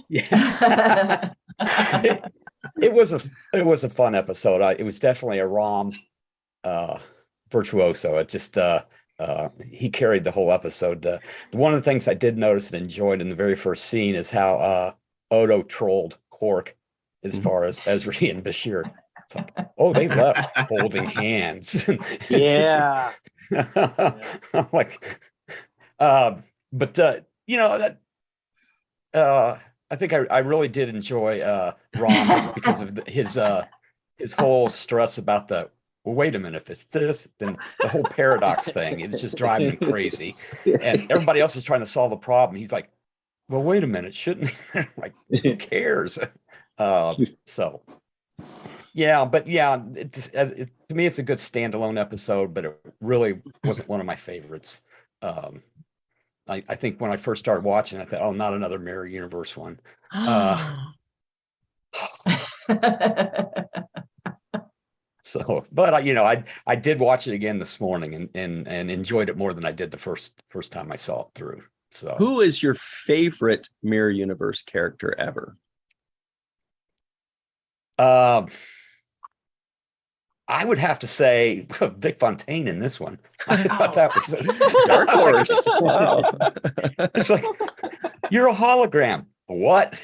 Yeah. it was a fun episode. It was definitely a ROM virtuoso. It just he carried the whole episode. One of the things I did notice and enjoyed in the very first scene is how Odo trolled Quark as far as Esri and Bashir. It's like, oh, they left holding hands. Yeah. I'm like, but you know that. I think I really did enjoy Ron just because of his whole stress about well, wait a minute, if it's this, then the whole paradox thing, it's just driving me crazy. And everybody else is trying to solve the problem. He's like, well, wait a minute, shouldn't he? Like, who cares? So, yeah, but yeah, to me, it's a good standalone episode, but it really wasn't one of my favorites. I think when I first started watching, I thought, oh, not another Mirror Universe one. So, but I did watch it again this morning and enjoyed it more than I did the first time I saw it through. So, who is your favorite Mirror Universe character ever? I would have to say Vic Fontaine in this one. I thought that was Dark Horse. Wow. It's like, you're a hologram. What?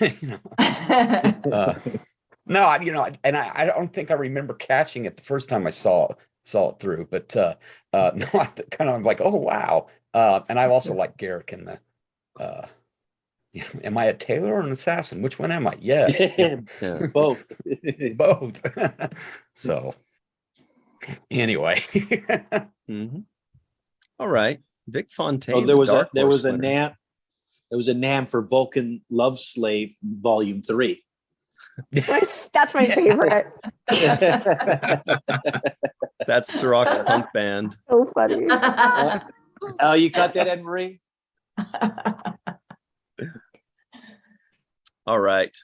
No, and I don't think I remember catching it the first time I saw it through, but no, I kind of like, oh wow. And I also like Garrick in the am I a tailor or an assassin? Which one am I? Yes. Yeah. Both. Both. So anyway. Mm-hmm. All right. Vic Fontaine. Oh, there was a NAM. There was a NAM for Vulcan Love Slave Volume 3. That's my favorite. That's Cirroc's punk band. So funny. Oh, you caught that, Ed Marie? All right.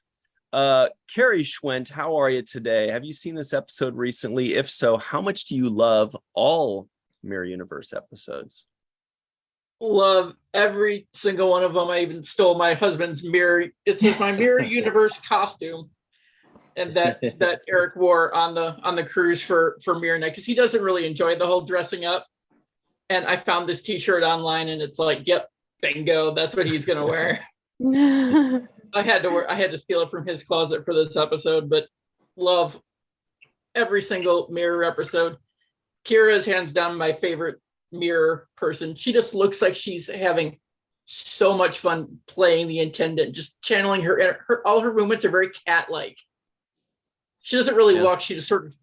Carrie Schwent, how are you today? Have you seen this episode recently? If so, how much do you love all Mirror Universe episodes? Love every single one of them. I even stole my husband's mirror. It's just my Mirror Universe costume, and that Eric wore on the cruise for Mirror Night, because he doesn't really enjoy the whole dressing up. And I found this T-shirt online, and it's like, yep, bingo, that's what he's gonna wear. I had to steal it from his closet for this episode, but love every single Mirror episode. Kira is hands down my favorite Mirror person. She just looks like she's having so much fun playing the Intendant, just channeling her. All her movements are very cat-like. She doesn't really walk; she just sort of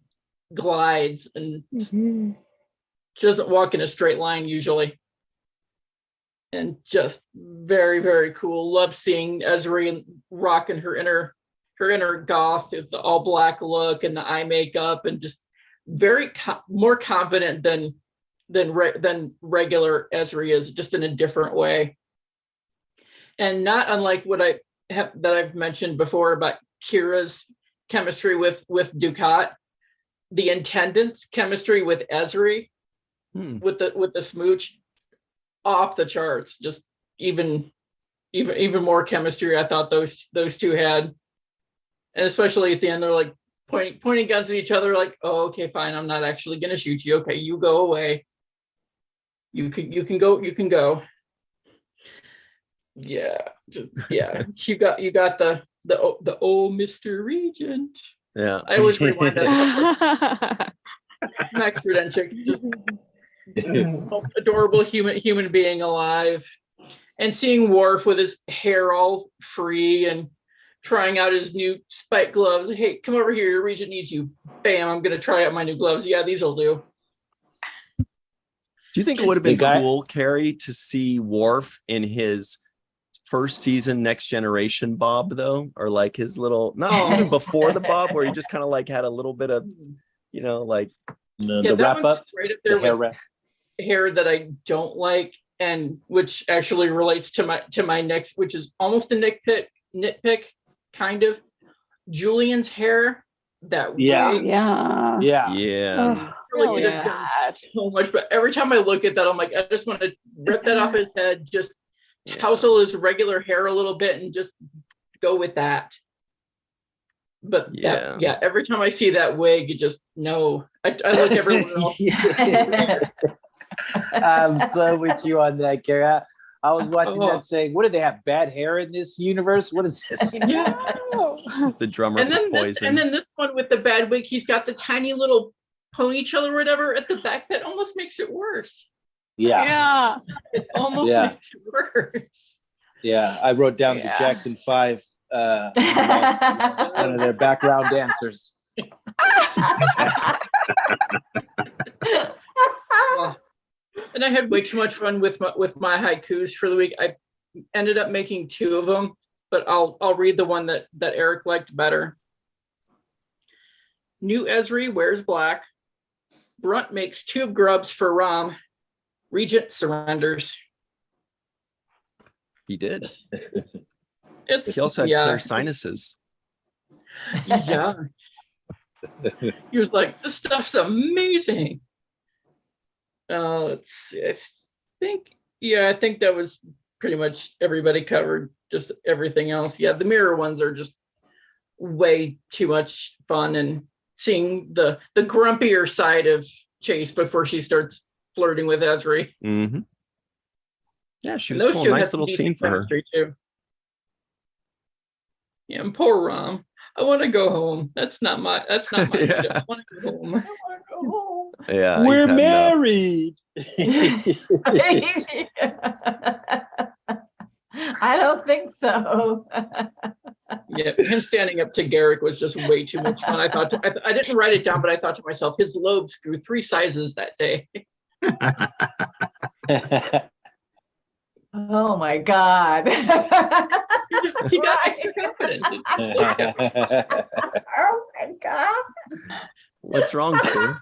glides, and She doesn't walk in a straight line usually. And just very, very cool. Love seeing Ezri rocking her inner goth with the all black look and the eye makeup, and just very more confident than regular Ezri is, just in a different way. And not unlike what I've mentioned before about Kira's chemistry with Dukat, the Intendant's chemistry with Ezri, with the smooch, off the charts. Just even more chemistry I thought those two had. And especially at the end, they're like pointing guns at each other, like, oh, okay, fine, I'm not actually gonna shoot you. Okay, you go away. You can go. Yeah, you got the old Mr. Regent. Yeah, I always rewind that. Max Rudenchik, just most adorable human being alive, and seeing Worf with his hair all free and trying out his new spike gloves. Hey, come over here, your Regent needs you. Bam, I'm gonna try out my new gloves. Yeah, these will do. Do you think it would have been cool, Carrie, to see Worf in his first season Next Generation Bob, though? Or like his little, not even before the Bob, where he just kind of like had a little bit of, like the wrap up, right up there, the hair wrap. Hair that I don't like, and which actually relates to my next, which is almost a nitpick kind of. Julian's hair, that wig. Really could have done so much, but every time I look at that, I'm like, I just want to rip that off his head, just tousle his regular hair a little bit, and just go with that. But every time I see that wig, it just I look everywhere else. I'm so with you on that, Carrie. I was watching that saying, what do they have, bad hair in this universe? What is this? It's the drummer for Poison. And then this one with the bad wig, he's got the tiny little ponytail or whatever at the back that almost makes it worse. Yeah. It almost makes it worse. Yeah, I wrote down the Jackson 5, one of their background dancers. And I had way too much fun with my haikus for the week. I ended up making 2 of them, but I'll read the one that Eric liked better. New Ezri wears black. Brunt makes tube grubs for Rom. Regent surrenders. He did. He also had clear sinuses. Yeah. He was like, this stuff's amazing. Let's see. I think that was pretty much everybody covered, just everything else. Yeah, the mirror ones are just way too much fun, and seeing the grumpier side of Chase before she starts flirting with Ezri. Mm-hmm. Yeah, she was cool. Nice little scene for her. Too. Yeah, and poor Rom. I want to go home. That's not my shit. I want to go home. Yeah, we're married. I don't think so. Yeah, him standing up to Garrick was just way too much fun. I didn't write it down, but I thought to myself, his lobes grew 3 sizes that day. Oh my God. He got extra confidence. Oh my God. What's wrong, Sue?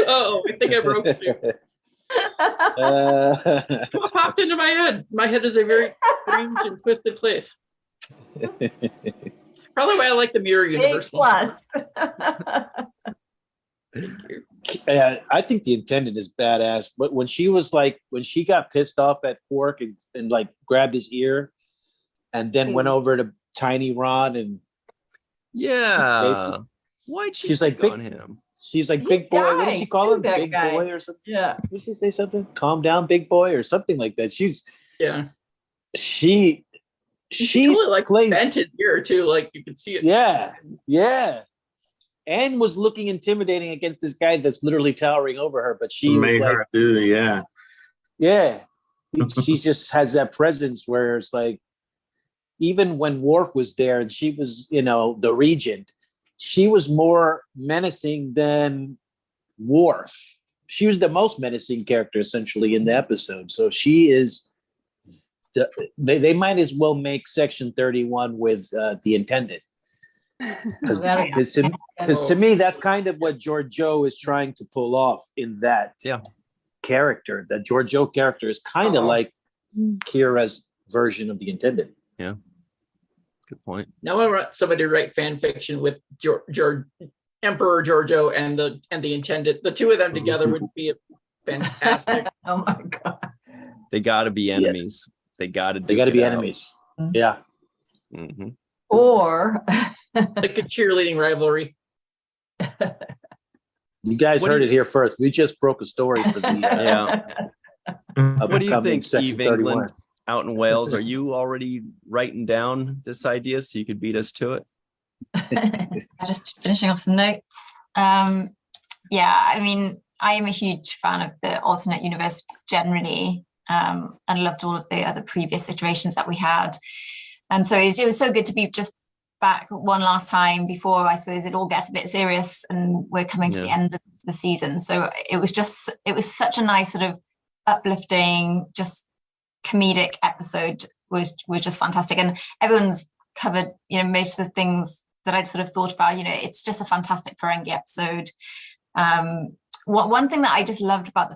Oh, I think I broke through. What popped into my head? My head is a very strange and twisted place. Probably why I like the mirror universe. Plus. I think the Intendant is badass, but when she got pissed off at Quark and like grabbed his ear and then went over to Tiny Ron and why'd she's like big on him? She's like, big boy. What does she call him? Big boy or something? Yeah. Did she say something? Calm down, big boy, or something like that. She totally like bent his ear too, like you could see it. Yeah. And was looking intimidating against this guy that's literally towering over her, but she made was like, her do, yeah. She just has that presence where it's like, even when Worf was there and she was, the regent, she was more menacing than Worf. She was the most menacing character essentially in the episode. So she is. They might as well make Section 31 with the Intendant. Because to me, that's kind of what Giorgio is trying to pull off in that character. That Giorgio character is kind of like Kira's version of the Intendant. Yeah, good point. Now I want somebody to write fan fiction with Emperor Giorgio and the Intendant. The two of them together would be fantastic. Oh my god! They got to be enemies. Yes. They got to be enemies. Yeah. Mm-hmm. Or like a cheerleading rivalry. You guys heard it here first. We just broke a story for the What do you think, Eve England, out in Wales? Are you already writing down this idea so you could beat us to it? Just finishing off some notes. I mean, I am a huge fan of the alternate universe generally, and loved all of the other previous iterations that we had. And so it was so good to be just back one last time before, I suppose, it all gets a bit serious and we're coming to the end of the season. So it was such a nice sort of uplifting, just comedic episode, was just fantastic. And everyone's covered, most of the things that I'd sort of thought about. It's just a fantastic Ferengi episode. One thing that I just loved about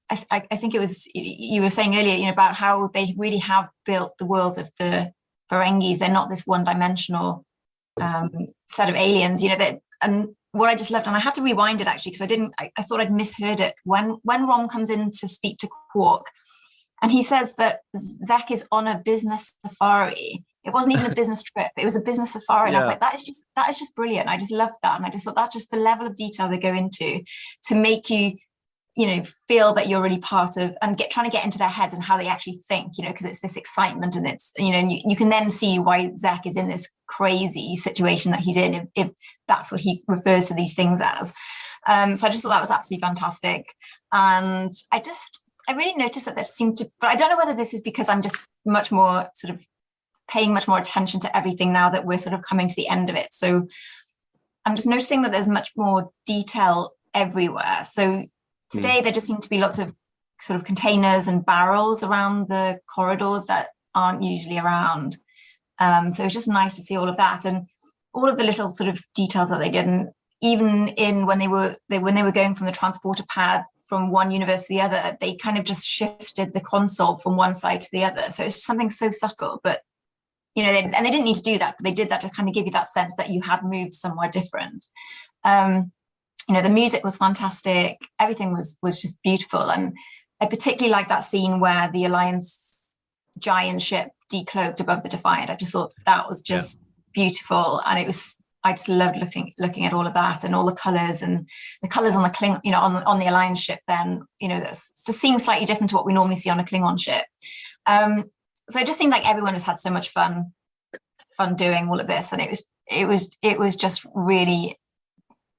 I think it was, you were saying earlier, about how they really have built the world of the Ferengis. They're not this one-dimensional set of aliens, and what I just loved, and I had to rewind it actually, because I thought I'd misheard it. When Rom comes in to speak to Quark, and he says that Zek is on a business safari. It wasn't even a business trip. It was a business safari. And I was like, that is just brilliant. I just loved that. And I just thought that's just the level of detail they go into to make you, feel that you're really part of, and trying to get into their heads and how they actually think, because it's this excitement, and it's, you can then see why Zek is in this crazy situation that he's in, if that's what he refers to these things as. So I just thought that was absolutely fantastic. And I really noticed that there seemed to, but I don't know whether this is because I'm just much more sort of paying much more attention to everything now that we're sort of coming to the end of it. So I'm just noticing that there's much more detail everywhere. So today there just seem to be lots of sort of containers and barrels around the corridors that aren't usually around. So it was just nice to see all of that and all of the little sort of details that they did. And even when they were going from the transporter pad from one universe to the other, they kind of just shifted the console from one side to the other. So it's something so subtle, but they didn't need to do that, but they did that to kind of give you that sense that you had moved somewhere different. The music was fantastic. Everything was just beautiful. And I particularly like that scene where the Alliance giant ship decloaked above the Defiant. I just thought that was just beautiful. And I just loved looking at all of that and all the colors and the colors on the Klingon, on the Alliance ship. Then, that just seems slightly different to what we normally see on a Klingon ship. So it just seemed like everyone has had so much fun doing all of this, and it was just really,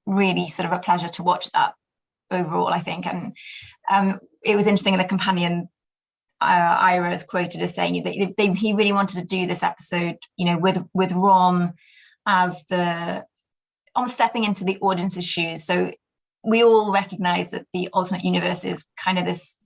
really sort of a pleasure to watch that overall, I think. And it was interesting in the companion, Ira is quoted as saying that he really wanted to do this episode, with Rom as almost stepping into the audience's shoes. So we all recognize that the alternate universe is kind of this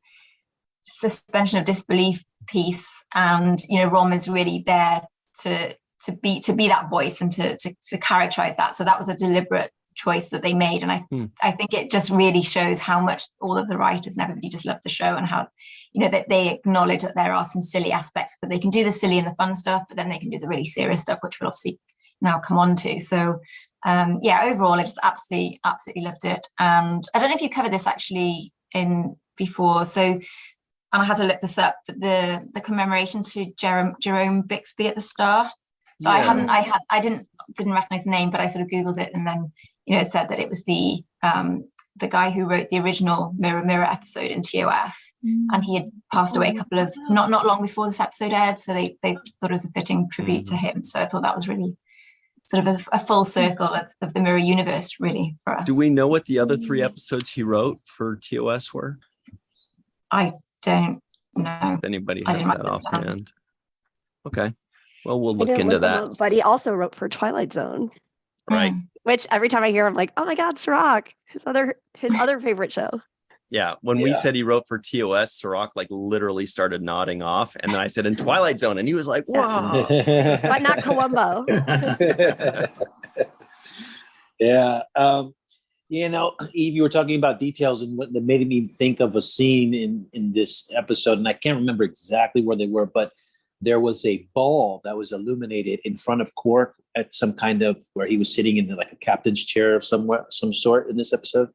suspension of disbelief piece, and Rom is really there to be that voice and to characterize that. So that was a deliberate choice that they made, and I think it just really shows how much all of the writers and everybody just loved the show, and how that they acknowledge that there are some silly aspects, but they can do the silly and the fun stuff, but then they can do the really serious stuff, which we'll obviously now come on to. So overall I just absolutely loved it. And I don't know if you covered this actually in before, so and I had to look this up, but the commemoration to Jerome Bixby at the start. So I didn't recognize the name, but I sort of Googled it, and then it said that it was the guy who wrote the original Mirror Mirror episode in TOS, and he had passed away a couple of not long before this episode aired. So they thought it was a fitting tribute to him. So I thought that was really sort of a full circle of the Mirror universe, really, for us. Do we know what the other 3 episodes he wrote for TOS were? I don't know. If anybody has that offhand. Okay. Well, we'll look into that. But he also wrote for Twilight Zone. Right. Which every time I hear, I'm like, oh my God, Cirroc, his other favorite show. Yeah, when we said he wrote for TOS, Cirroc like literally started nodding off, and then I said in Twilight Zone, and he was like, "Whoa!" But not Columbo. Yeah. Eve, you were talking about details and what that made me think of a scene in this episode, and I can't remember exactly where they were, but there was a ball that was illuminated in front of Quark at some kind of where he was sitting in like a captain's chair of some sort in this episode.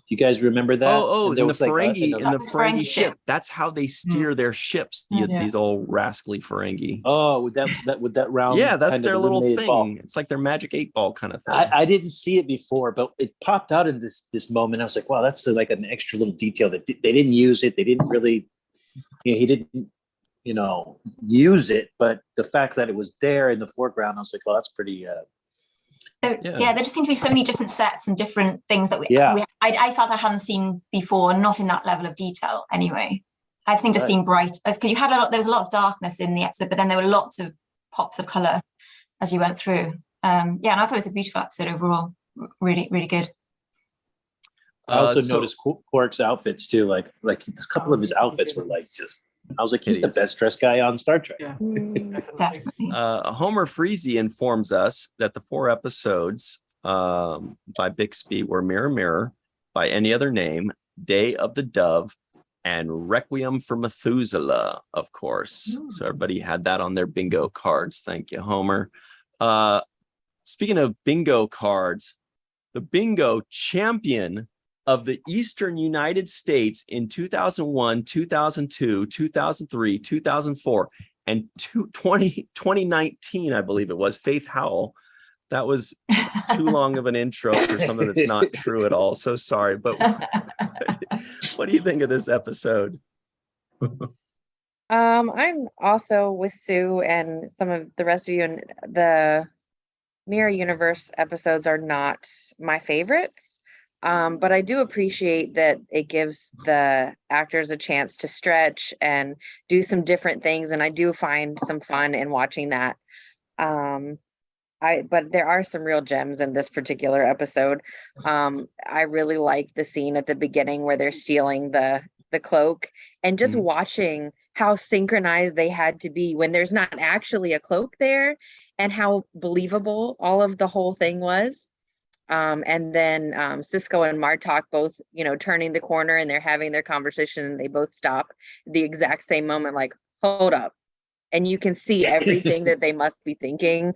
Do you guys remember that? In the Ferengi ship. That's how they steer their ships. These old rascally Ferengi. Oh, with that round. Yeah, that's their little thing. Ball. It's like their magic 8-ball kind of thing. I didn't see it before, but it popped out in this moment. I was like, wow, that's like an extra little detail that they didn't use it. They didn't really, he didn't, use it. But the fact that it was there in the foreground, I was like, well, that's pretty. There just seem to be so many different sets and different things that I felt I hadn't seen before, not in that level of detail anyway. I think just seeing bright, because you had there was a lot of darkness in the episode, but then there were lots of pops of color as you went through. And I thought it was a beautiful episode overall. Really, really good. I also noticed Quark's outfits too. Like a couple of his outfits were like just. I was like, he's the best dressed guy on Star Trek. Yeah. Homer Freezy informs us that the 4 episodes by Bixby were Mirror Mirror, By Any Other Name, Day of the Dove, and Requiem for Methuselah, of course. So everybody had that on their bingo cards. Thank you, Homer. Speaking of bingo cards, the bingo champion of the Eastern United States in 2001, 2002, 2003, 2004, and 2019, I believe it was, Faith Howell. That was too long of an intro for something that's not true at all. So sorry, but what do you think of this episode? I'm also with Sue and some of the rest of you, and the Mirror Universe episodes are not my favorites. But I do appreciate that it gives the actors a chance to stretch and do some different things. And I do find some fun in watching that. But there are some real gems in this particular episode. I really like the scene at the beginning where they're stealing the cloak, and just watching how synchronized they had to be when there's not actually a cloak there, and how believable all of the whole thing was. And then Sisko and Martok both, turning the corner, and they're having their conversation, and they both stop at the exact same moment, like, hold up. And you can see everything that they must be thinking.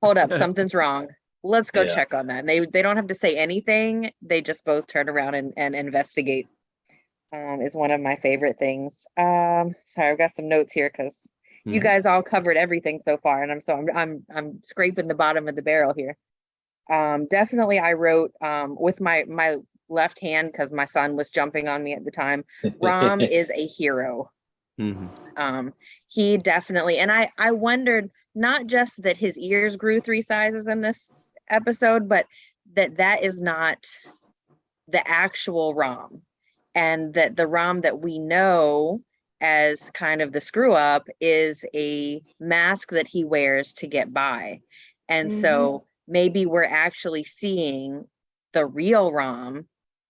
Hold up, something's wrong. Let's go check on that. And they don't have to say anything. They just both turn around and investigate. Is one of my favorite things. Sorry, I've got some notes here because you guys all covered everything so far, and I'm scraping the bottom of the barrel here. Definitely I wrote with my left hand because my son was jumping on me at the time. Rom is a hero. He definitely, and I wondered not just that his ears grew 3 sizes in this episode, but that is not the actual Rom, and that the Rom that we know as kind of the screw up is a mask that he wears to get by. And so maybe we're actually seeing the real Rom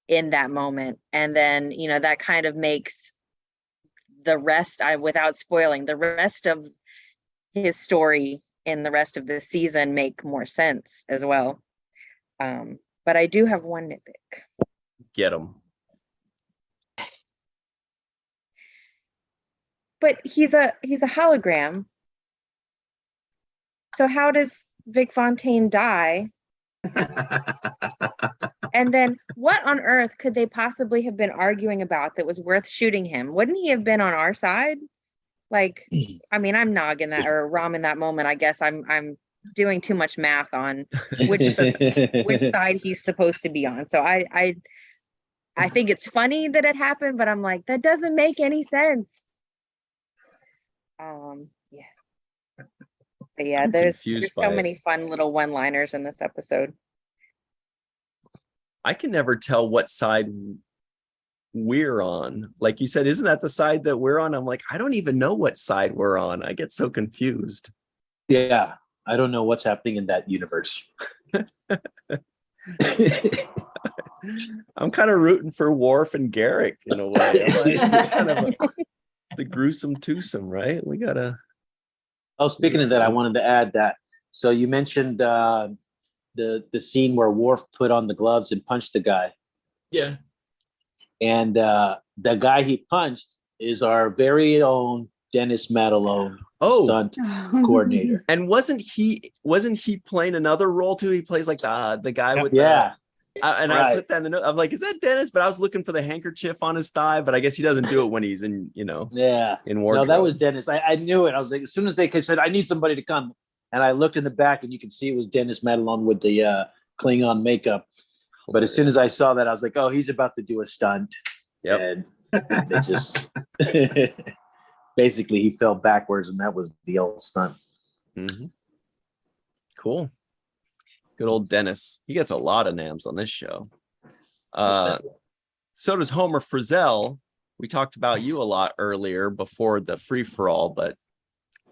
in that moment. And then, that kind of makes the rest, without spoiling, the rest of his story in the rest of the season make more sense as well. But I do have one nitpick. Get him. But he's a hologram. So how does Vic Fontaine die? And then what on earth could they possibly have been arguing about that was worth shooting him? Wouldn't he have been on our side? Like, I mean, I'm noggin that, or Rom in that moment. I guess I'm doing too much math on which side he's supposed to be on. So I think it's funny that it happened, but I'm like, that doesn't make any sense. But yeah, there's so many fun little one-liners in this episode. I can never tell what side we're on. Like you said, isn't that the side that we're on? I'm like, I don't even know what side we're on. I get so confused. Yeah, I don't know what's happening in that universe. I'm kind of rooting for Worf and Garrick in a way. I'm like, kind of the gruesome twosome, right? We gotta. Oh, speaking of that, I wanted to add that. So you mentioned the scene where Worf put on the gloves and punched the guy. Yeah. And the guy he punched is our very own Dennis Matalone, stunt coordinator. And wasn't he playing another role too? He plays like the guy with I put that in the note. I'm like, is that Dennis? But I was looking for the handkerchief on his thigh, but I guess he doesn't do it when he's in, in wardrobe. No, that was Dennis. I knew it. I was like, as soon as they said, I need somebody to come. And I looked in the back and you can see it was Dennis Matalone with the Klingon makeup. But as soon as I saw that, I was like, oh, he's about to do a stunt. Yep. And they just basically he fell backwards and that was the old stunt. Mm-hmm. Cool. Good old Dennis. He gets a lot of names on this show. So does Homer Frizzell. We talked about you a lot earlier before the free-for-all, but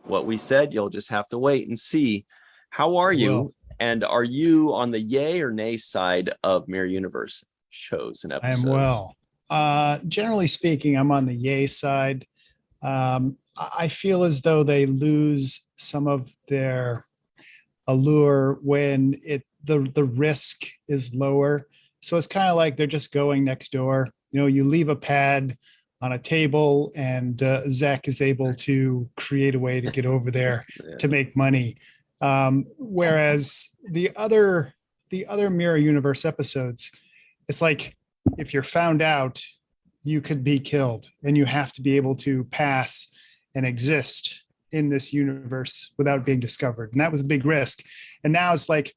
what we said, you'll just have to wait and see. How are you? Well, and are you on the yay or nay side of Mirror Universe shows and episodes? I am well. Generally speaking, I'm on the yay side. I feel as though they lose some of their allure when the risk is lower. So it's kind of like they're just going next door. You leave a pad on a table and Zach is able to create a way to get over there to make money. Whereas the other Mirror Universe episodes, it's like if you're found out, you could be killed and you have to be able to pass and exist in this universe without being discovered. And that was a big risk. And now it's like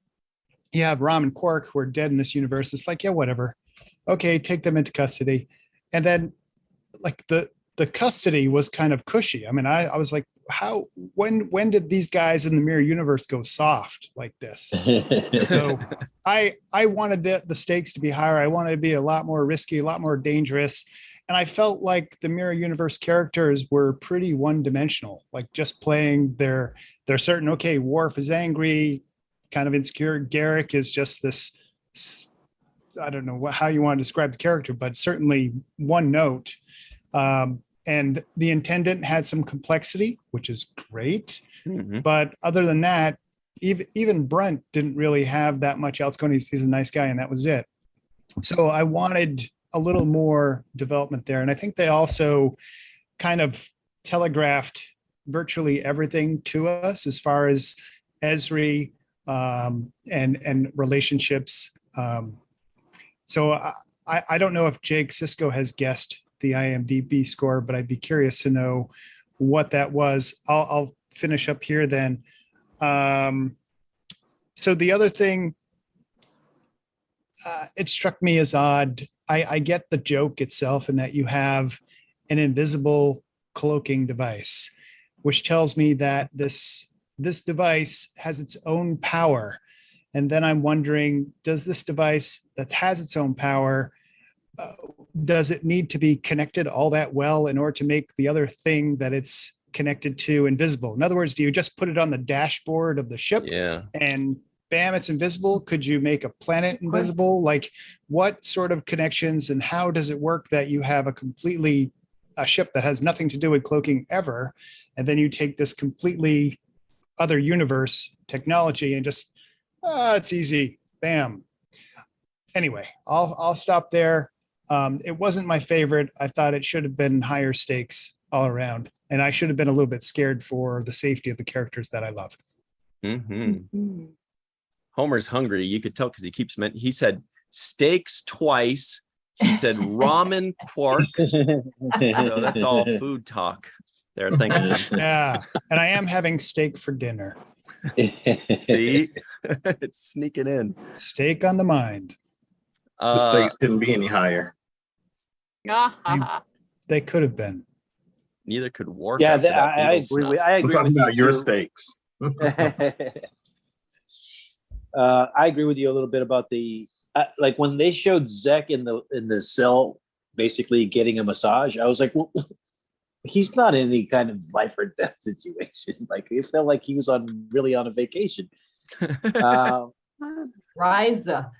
you have Rom and Quark who are dead in this universe. It's like, yeah, whatever. Okay, take them into custody. And then like the custody was kind of cushy. I mean, I was like, when did these guys in the Mirror Universe go soft like this? So I wanted the stakes to be higher. I wanted to be a lot more risky, a lot more dangerous. And I felt like the Mirror Universe characters were pretty one-dimensional, like just playing their certain, okay, Worf is angry, kind of insecure. Garrick is just this, I don't know how you want to describe the character, but certainly one note. And the Intendant had some complexity, which is great. Mm-hmm. But other than that, even Brent didn't really have that much else going. He's a nice guy, and that was it. So I wanted a little more development there. And I think they also kind of telegraphed virtually everything to us as far as Ezri and relationships. So I don't know if Jake Sisko has guessed the IMDb score, but I'd be curious to know what that was. I'll finish up here then. So the other thing, it struck me as odd. I get the joke itself in that you have an invisible cloaking device, which tells me that this device has its own power. And then I'm wondering, does this device that has its own power, does it need to be connected all that well in order to make the other thing that it's connected to invisible? In other words, do you just put it on the dashboard of the ship and bam, it's invisible? Could you make a planet invisible? Like, what sort of connections and how does it work that you have a ship that has nothing to do with cloaking ever, and then you take this completely other universe technology and just, it's easy, bam. Anyway, I'll stop there. It wasn't my favorite. I thought it should have been higher stakes all around, and I should have been a little bit scared for the safety of the characters that I love. Mm-hmm. Mm-hmm. Homer's hungry. You could tell because he said steaks twice. He said ramen, Quark. So that's all food talk there. Thanks, Tim. Yeah, and I am having steak for dinner. See, it's sneaking in. Steak on the mind. The stakes couldn't be any higher. They could have been. Neither could Worf. Yeah, I agree. I'm talking about your stakes. I agree with you a little bit about the like when they showed Zek in the cell basically getting a massage. I was like, well, he's not in any kind of life or death situation. Like it felt like he was really on a vacation. Riza.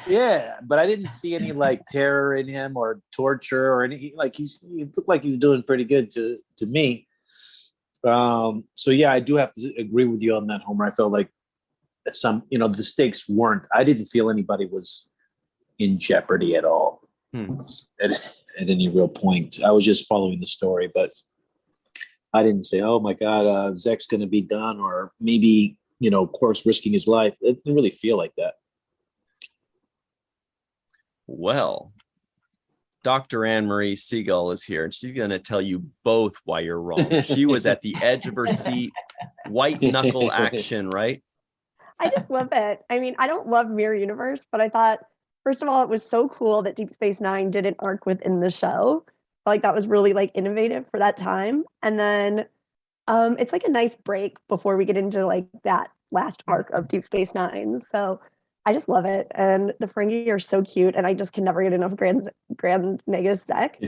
Yeah, but I didn't see any like terror in him or torture or any like he looked like he was doing pretty good to me. So yeah, I do have to agree with you on that, Homer. I felt like the stakes weren't. I didn't feel anybody was in jeopardy at all at any real point. I was just following the story, but I didn't say, "Oh my God, Zek's going to be done," or maybe Quark's risking his life. It didn't really feel like that. Well, Dr. Marie Segal is here, and she's going to tell you both why you're wrong. She was at the edge of her seat, white knuckle action, right? I just love it. I mean, I don't love Mirror Universe, but I thought, first of all, it was so cool that Deep Space Nine did an arc within the show. Like that was really like innovative for that time. And then it's like a nice break before we get into like that last arc of Deep Space Nine. So I just love it. And the Ferengi are so cute, and I just can never get enough Grand Nagus Zek.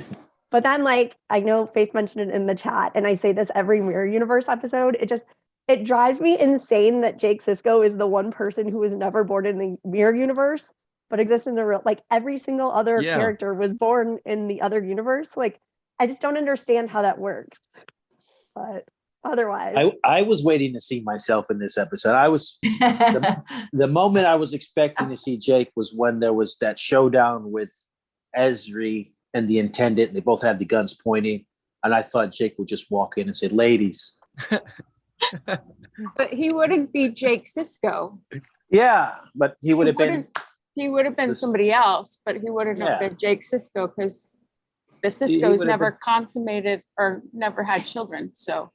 But then, like, I know Faith mentioned it in the chat, and I say this every Mirror Universe episode. It drives me insane that Jake Sisko is the one person who was never born in the Mirror Universe, but exists in the real. Like every single other character was born in the other universe. Like, I just don't understand how that works. But otherwise, I was waiting to see myself in this episode. I was the moment I was expecting to see Jake was when there was that showdown with Ezri and the Intendant. They both had the guns pointing, and I thought Jake would just walk in and say, "Ladies." But he wouldn't be Jake Sisko. Yeah, but he would have been. He would have been somebody else, but he wouldn't have been Jake Sisko because the Siskos never consummated or never had children. So.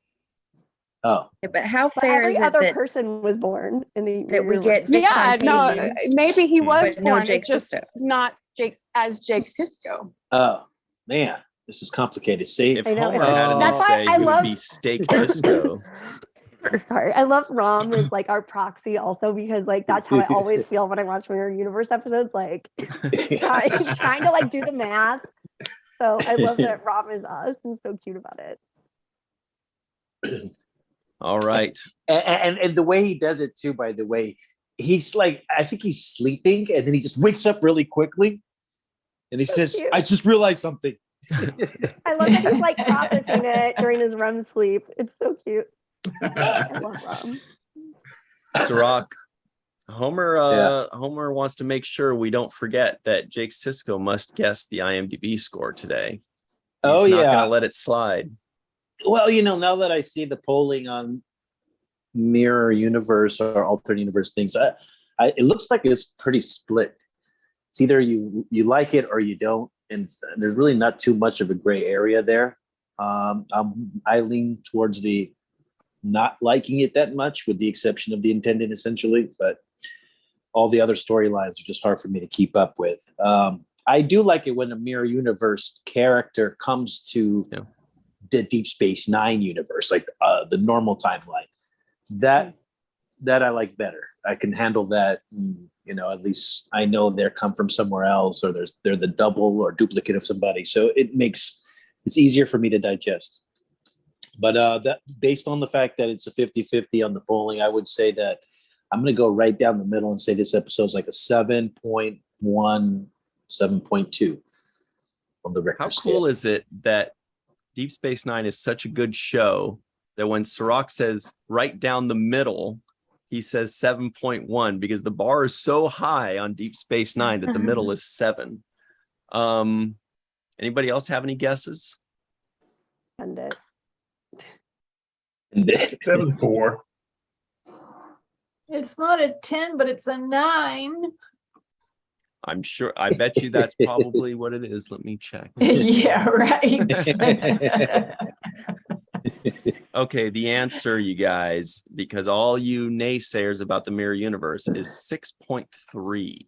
Oh, yeah, but how fair every is it other that person was born in the that we get? Yeah, no, maybe he was born. Jake It's just Sisko. not Jake Sisko. Oh man, this is complicated. See, If Homer had an That's essay, why I he would love- be Steak Disco. Sorry, I love Rom as like our proxy also because like that's how I always feel when I watch Mirror Universe episodes. Like trying to like do the math. So I love that Rom is us and so cute about it. All right. And the way he does it too, by the way, he's like, I think he's sleeping and then he just wakes up really quickly and he says, cute. "I just realized something." I love that he's like processing it during his REM sleep. It's so cute. I love Rom. Cirroc. Homer wants to make sure we don't forget that Jake Sisko must guess the IMDb score today. He's not gonna let it slide. Well, now that I see the polling on Mirror Universe or alternate universe things, it looks like it's pretty split. It's either you like it or you don't, and there's really not too much of a gray area there. I lean towards the not liking it that much, with the exception of the Intendant, essentially. But all the other storylines are just hard for me to keep up with. I do like it when a Mirror Universe character comes to the Deep Space Nine universe, like the normal timeline. That I like better. I can handle that. At least I know they come from somewhere else, or they're the double or duplicate of somebody. So it's easier for me to digest. But that based on the fact that it's a 50-50 on the polling, I would say that I'm going to go right down the middle and say this episode is like a 7.1, 7.2 on the Richter scale. How cool is it that Deep Space Nine is such a good show that when Cirroc says right down the middle, he says 7.1 because the bar is so high on Deep Space Nine that the middle is 7. Anybody else have any guesses? End it. 7.4. It's not a 10, but it's a 9. I'm sure. I bet you that's probably what it is. Let me check. Yeah, right. Okay, the answer, you guys, because all you naysayers about the Mirror Universe is 6.3.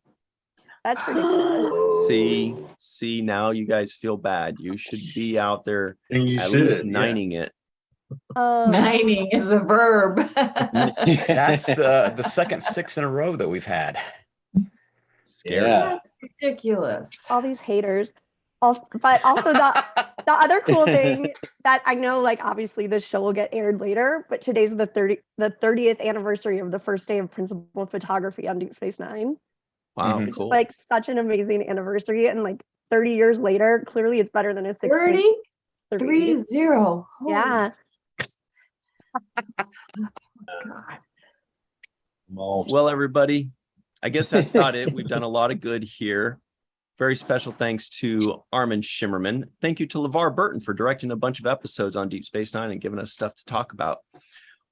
That's ridiculous. See, now you guys feel bad. You should be out there And you at should, least nining it. Nining is a verb. That's the second 6 in a row that we've had. Scary. That's ridiculous. All these haters. But also the other cool thing that I know, like obviously this show will get aired later, but today's the 30th anniversary of the first day of principal photography on Deep Space Nine. Wow, Which cool. is like such an amazing anniversary. And like 30 years later, clearly it's better than a 30? 6.3. 30. Yeah. God. Well, everybody, I guess that's about it. We've done a lot of good here. Very special thanks to Armin Shimerman. Thank you to LeVar Burton for directing a bunch of episodes on Deep Space Nine and giving us stuff to talk about.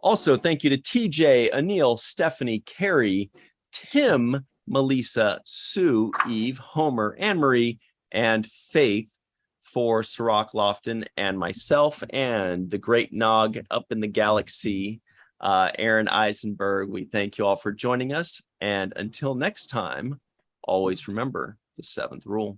Also, thank you to TJ, Anil, Stephanie, Carrie, Tim, Melissa, Sue, Eve, Homer, Anne-Marie, and Faith for Cirroc, Lofton, and myself, and the great Nog up in the galaxy, Aaron Eisenberg. We thank you all for joining us. And until next time, always remember the seventh rule.